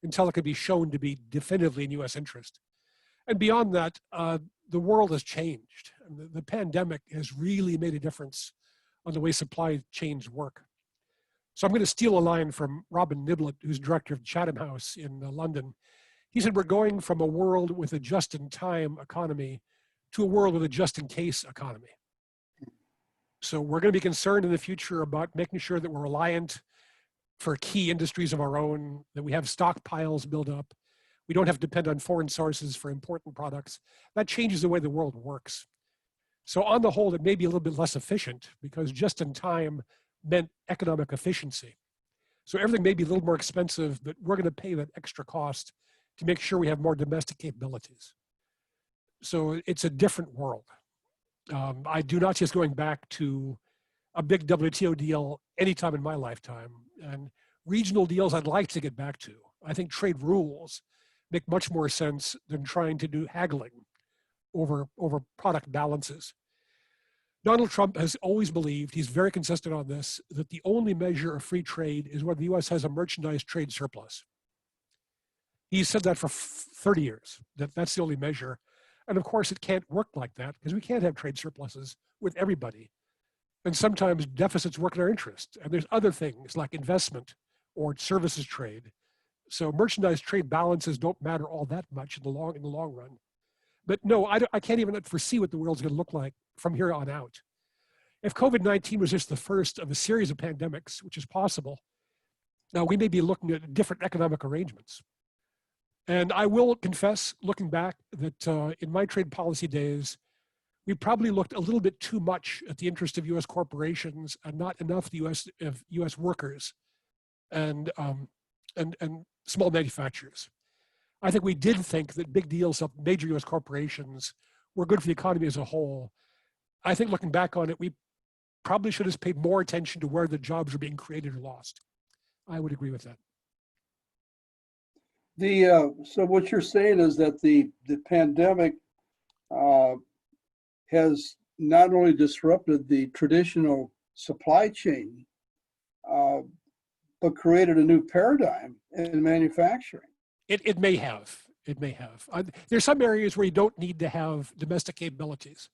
until it can be shown to be definitively in US interest. And beyond that, the world has changed. And the pandemic has really made a difference on the way supply chains work. So I'm going to steal a line from Robin Niblett, who's director of Chatham House in London. He said, we're going from a world with a just-in-time economy to a world with a just-in-case economy. So we're going to be concerned in the future about making sure that we're reliant for key industries of our own, that we have stockpiles built up. We don't have to depend on foreign sources for important products. That changes the way the world works. So on the whole, it may be a little bit less efficient because just in time meant economic efficiency. So everything may be a little more expensive, but we're going to pay that extra cost to make sure we have more domestic capabilities. So it's a different world. I do not see us going back to a big WTO deal anytime in my lifetime. And regional deals I'd like to get back to. I think trade rules make much more sense than trying to do haggling over product balances. Donald Trump has always believed, he's very consistent on this, that the only measure of free trade is whether the US has a merchandise trade surplus. He's said that for 30 years, that's the only measure. And of course, it can't work like that because we can't have trade surpluses with everybody. And sometimes deficits work in our interest. And there's other things like investment or services trade. So merchandise trade balances don't matter all that much in the long run. But no, I can't even foresee what the world's going to look like from here on out. If COVID-19 was just the first of a series of pandemics, which is possible, now we may be looking at different economic arrangements. And I will confess, looking back, that in my trade policy days, we probably looked a little bit too much at the interest of US corporations and not enough of US workers and small manufacturers. I think we did think that big deals of major US corporations were good for the economy as a whole. I think looking back on it, we probably should have paid more attention to where the jobs are being created or lost. I would agree with that. So what you're saying is that the pandemic has not only disrupted the traditional supply chain, but created a new paradigm in manufacturing. It may have. There's some areas where you don't need to have domestic capabilities.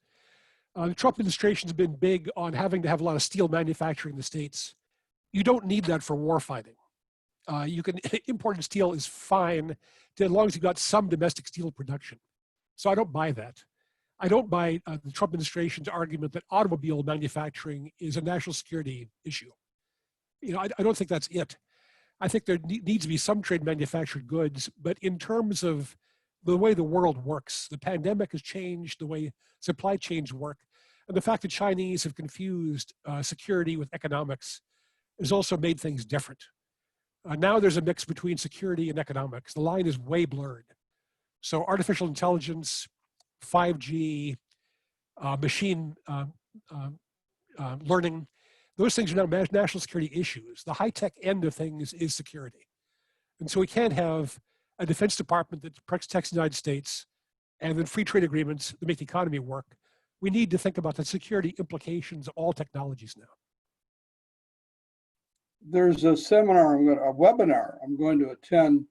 The Trump administration has been big on having to have a lot of steel manufacturing in the States. You don't need that for war fighting. You can imported steel is fine as long as you've got some domestic steel production. So I don't buy that. I don't buy the Trump administration's argument that automobile manufacturing is a national security issue. You know, I don't think that's it. I think there needs to be some trade manufactured goods, but in terms of the way the world works, the pandemic has changed the way supply chains work. And the fact that Chinese have confused security with economics has also made things different. Now there's a mix between security and economics. The line is way blurred. So artificial intelligence, 5G, machine learning, those things are now national security issues. The high-tech end of things is security. And so we can't have a Defense Department that protects the United States and then free trade agreements that make the economy work. We need to think about the security implications of all technologies now. There's a webinar I'm going to attend,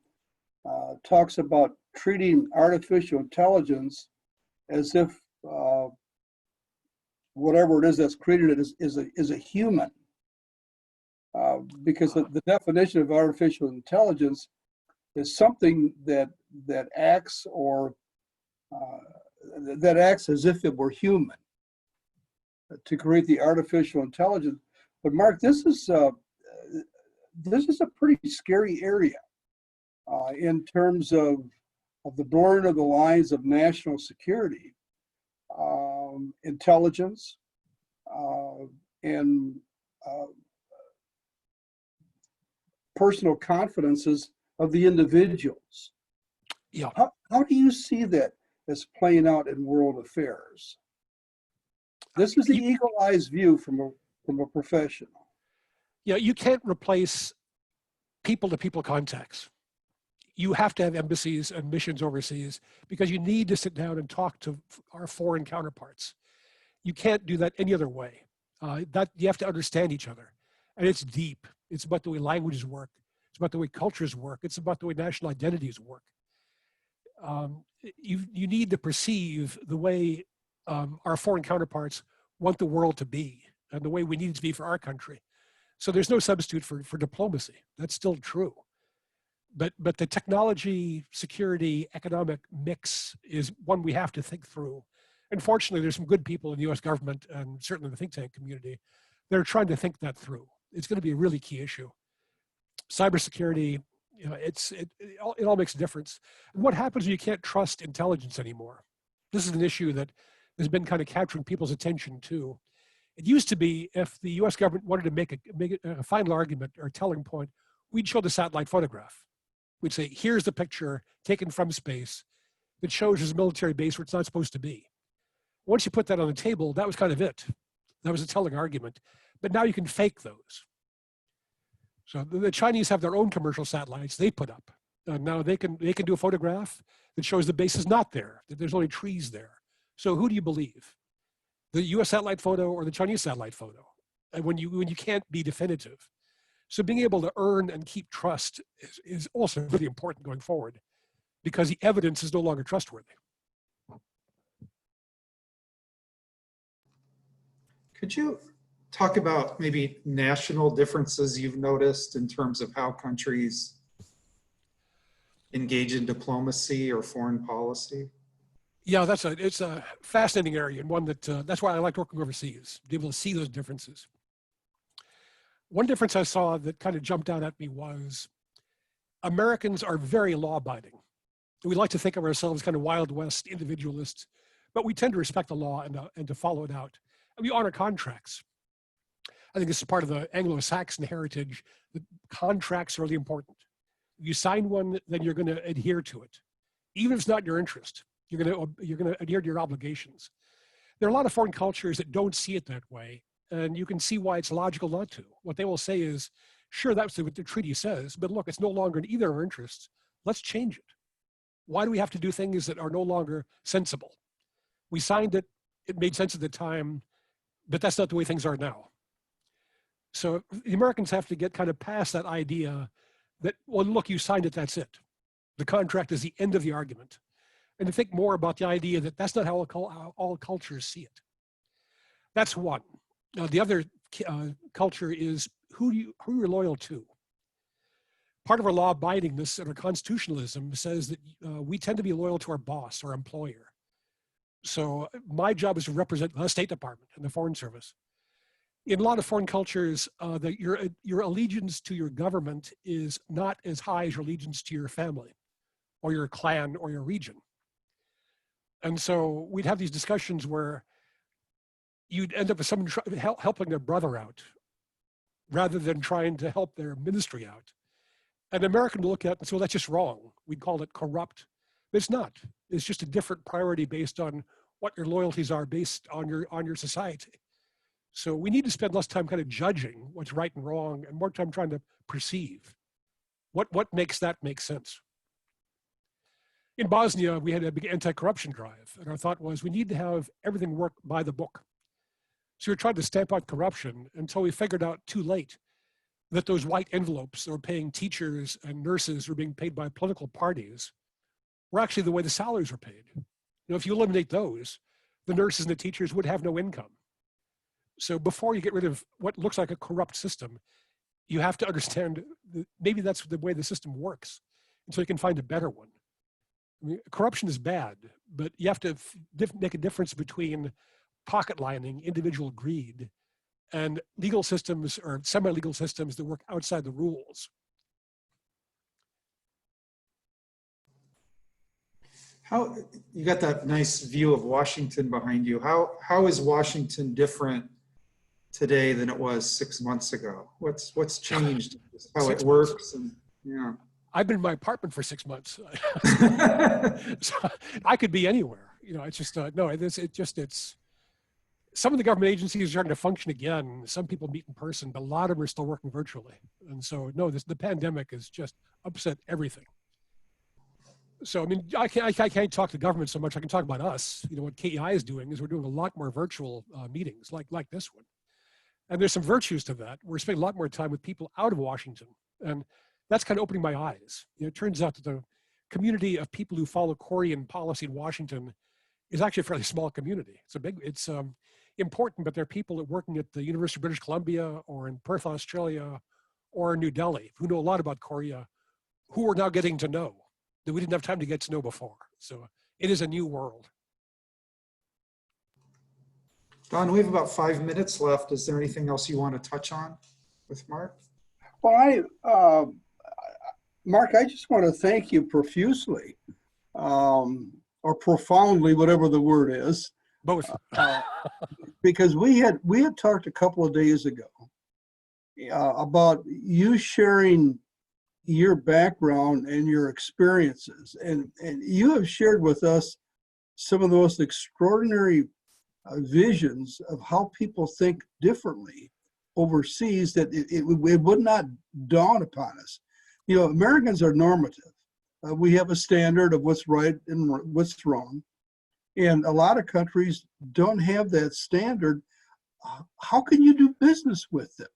talks about treating artificial intelligence as if whatever it is that's created it is a human. Because the definition of artificial intelligence is something that acts that acts as if it were human to create the artificial intelligence. But Mark, this is a pretty scary area in terms of the blurring of the lines of national security, intelligence, and personal confidences of the individuals. Yeah. How do you see that as playing out in world affairs? This is the eagle-eyed view from a professional. Yeah, you can't replace people-to-people contacts. You have to have embassies and missions overseas because you need to sit down and talk to our foreign counterparts. You can't do that any other way. That you have to understand each other, and it's deep. It's about the way languages work. It's about the way cultures work. It's about the way national identities work. You need to perceive the way our foreign counterparts want the world to be and the way we need it to be for our country. So there's no substitute for diplomacy. That's still true. But the technology, security, economic mix is one we have to think through. Unfortunately, there's some good people in the US government and certainly the think tank community that are trying to think that through. It's going to be a really key issue. Cybersecurity, you know, it all makes a difference. And what happens when you can't trust intelligence anymore? This is an issue that has been kind of capturing people's attention too. It used to be if the US government wanted to make a final argument or telling point, we'd show the satellite photograph. We'd say, here's the picture taken from space that shows there's a military base where it's not supposed to be. Once you put that on the table, that was kind of it. That was a telling argument. But now you can fake those. So the Chinese have their own commercial satellites they put up. Now they can do a photograph that shows the base is not there, that there's only trees there. So who do you believe? The US satellite photo or the Chinese satellite photo? And when you can't be definitive. So being able to earn and keep trust is also really important going forward because the evidence is no longer trustworthy. Could you talk about maybe national differences you've noticed in terms of how countries engage in diplomacy or foreign policy? Yeah, it's a fascinating area and one that's why I like working overseas, be able to see those differences. One difference I saw that kind of jumped out at me was Americans are very law-abiding. We like to think of ourselves kind of Wild West individualists, but we tend to respect the law and to follow it out. And we honor contracts. I think this is part of the Anglo-Saxon heritage that contracts are really important. If you sign one, then you're going to adhere to it. Even if it's not in your interest, you're going to adhere to your obligations. There are a lot of foreign cultures that don't see it that way. And you can see why it's logical not to. What they will say is, sure, that's what the treaty says, but look, it's no longer in either of our interests. Let's change it. Why do we have to do things that are no longer sensible? We signed it, it made sense at the time, but that's not the way things are now. So the Americans have to get kind of past that idea that, well, look, you signed it, that's it. The contract is the end of the argument. And to think more about the idea that that's not how all cultures see it. That's one. The other culture is who you're loyal to. Part of our law-abidingness and our constitutionalism says that we tend to be loyal to our boss, our employer. So my job is to represent the State Department and the Foreign Service. In a lot of foreign cultures, your allegiance to your government is not as high as your allegiance to your family or your clan or your region. And so we'd have these discussions where you'd end up with someone helping their brother out rather than trying to help their ministry out. An American will look at it and say, well, that's just wrong. We'd call it corrupt. But it's not. It's just a different priority based on what your loyalties are based on your society. So we need to spend less time kind of judging what's right and wrong and more time trying to perceive what makes that make sense. In Bosnia, we had a big anti-corruption drive, and our thought was we need to have everything work by the book. So we tried to stamp out corruption until we figured out too late that those white envelopes that were paying teachers and nurses who were being paid by political parties were actually the way the salaries were paid. You know, if you eliminate those, the nurses and the teachers would have no income. So before you get rid of what looks like a corrupt system, you have to understand that maybe that's the way the system works. And so you can find a better one. I mean, corruption is bad, but you have to make a difference between pocket lining, individual greed, and legal systems or semi-legal systems that work outside the rules. How, you got that nice view of Washington behind you. How is Washington different today than it was 6 months ago? What's changed? How it works? And, yeah. I've been in my apartment for 6 months. So I could be anywhere. You know, it's just, no, it's, some of the government agencies are starting to function again. Some people meet in person, but a lot of them are still working virtually. And so, no, the pandemic has just upset everything. So, I mean, I can't talk to government so much. I can talk about us. You know, what KEI is doing is we're doing a lot more virtual meetings like this one. And there's some virtues to that. We're spending a lot more time with people out of Washington. And that's kind of opening my eyes. You know, it turns out that the community of people who follow Korean policy in Washington is actually a fairly small community. It's important, but there are people that are working at the University of British Columbia or in Perth, Australia, or New Delhi who know a lot about Korea, who we're now getting to know that we didn't have time to get to know before. So it is a new world. Don, we have about 5 minutes left. Is there anything else you want to touch on with Mark? Well, Mark, I just want to thank you profusely, or profoundly, whatever the word is. Both. Because we had talked a couple of days ago about you sharing your background and your experiences, and you have shared with us some of the most extraordinary visions of how people think differently overseas that it would not dawn upon us. You know, Americans are normative. We have a standard of what's right and what's wrong. And a lot of countries don't have that standard. How can you do business with them?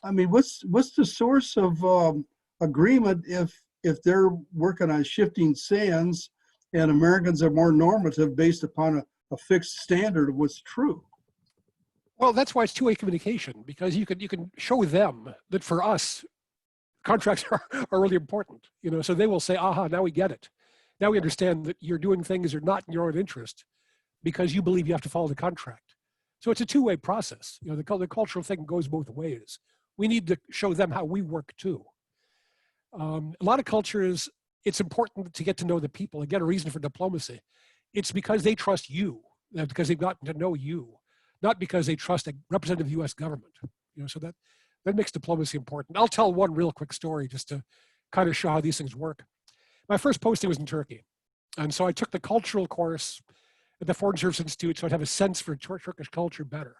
I mean, what's the source of agreement if they're working on shifting sands and Americans are more normative based upon a fixed standard of what's true? Well, that's why it's two-way communication, because you can show them that for us, contracts are really important. You know, so they will say, aha, now we get it. Now we understand that you're doing things that are not in your own interest because you believe you have to follow the contract. So it's a two-way process. You know, the cultural thing goes both ways. We need to show them how we work too. A lot of cultures, it's important to get to know the people. Again, a reason for diplomacy. It's because they trust you, because they've gotten to know you, not because they trust a representative U.S. government. You know, so that makes diplomacy important. I'll tell one real quick story just to kind of show how these things work. My first posting was in Turkey. And so I took the cultural course at the Foreign Service Institute so I'd have a sense for Turkish culture better.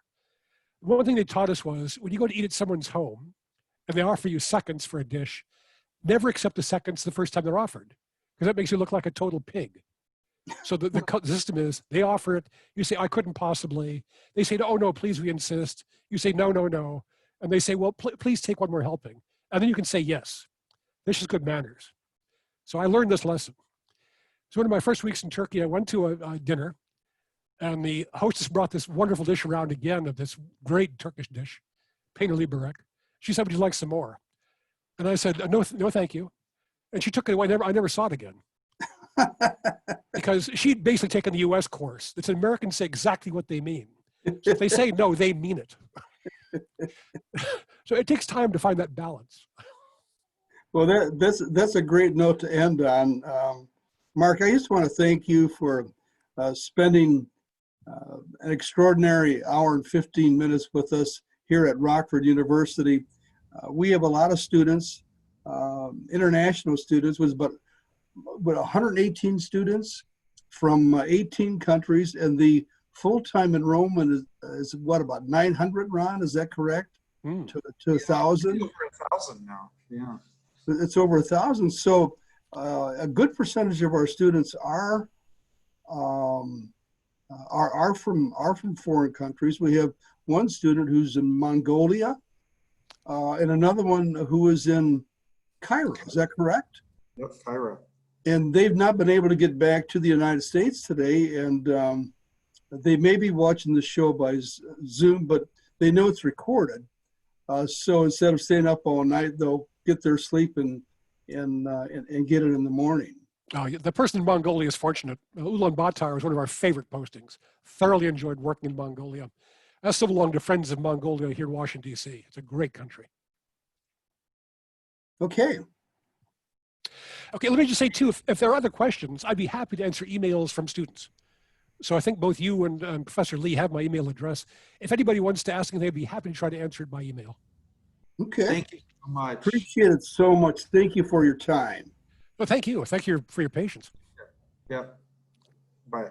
One thing they taught us was when you go to eat at someone's home and they offer you seconds for a dish, never accept the seconds the first time they're offered, because that makes you look like a total pig. So the system is they offer it, you say, I couldn't possibly. They say, oh no, please, we insist. You say, no, no, no. And they say, well, please take one more helping. And then you can say yes. This is good manners. So I learned this lesson. So one of my first weeks in Turkey, I went to a dinner, and the hostess brought this wonderful dish around again of this great Turkish dish, peynirli börek. She said, would you like some more? And I said, no, thank you. And she took it away. I never saw it again. Because she'd basically taken the US course. It's Americans say exactly what they mean. So if they say no, they mean it. So it takes time to find that balance. Well, that's a great note to end on. Mark, I just want to thank you for spending an extraordinary hour and 15 minutes with us here at Rockford University. We have a lot of students, international students, with about 118 students from 18 countries, and the full-time enrollment is what, about 900, Ron? Is that correct? To 1,000? Over 1,000 now, yeah. It's over 1,000. So a good percentage of our students are from foreign countries. We have one student who's in Mongolia, and another one who is in Cairo. Is that correct? Yep, Cairo. And they've not been able to get back to the United States today, and they may be watching the show by Zoom, but they know it's recorded. So instead of staying up all night, they'll get their sleep and get it in the morning. Oh, the person in Mongolia is fortunate. Ulaanbaatar was one of our favorite postings. Thoroughly enjoyed working in Mongolia. I still belong to Friends of Mongolia here in Washington, D.C. It's a great country. Okay. Okay, let me just say too, if there are other questions, I'd be happy to answer emails from students. So I think both you and Professor Lee have my email address. If anybody wants to ask anything, I'd be happy to try to answer it by email. Okay. Thank you so much. Appreciate it so much. Thank you for your time. Well, thank you. Thank you for your patience. Yeah. Bye.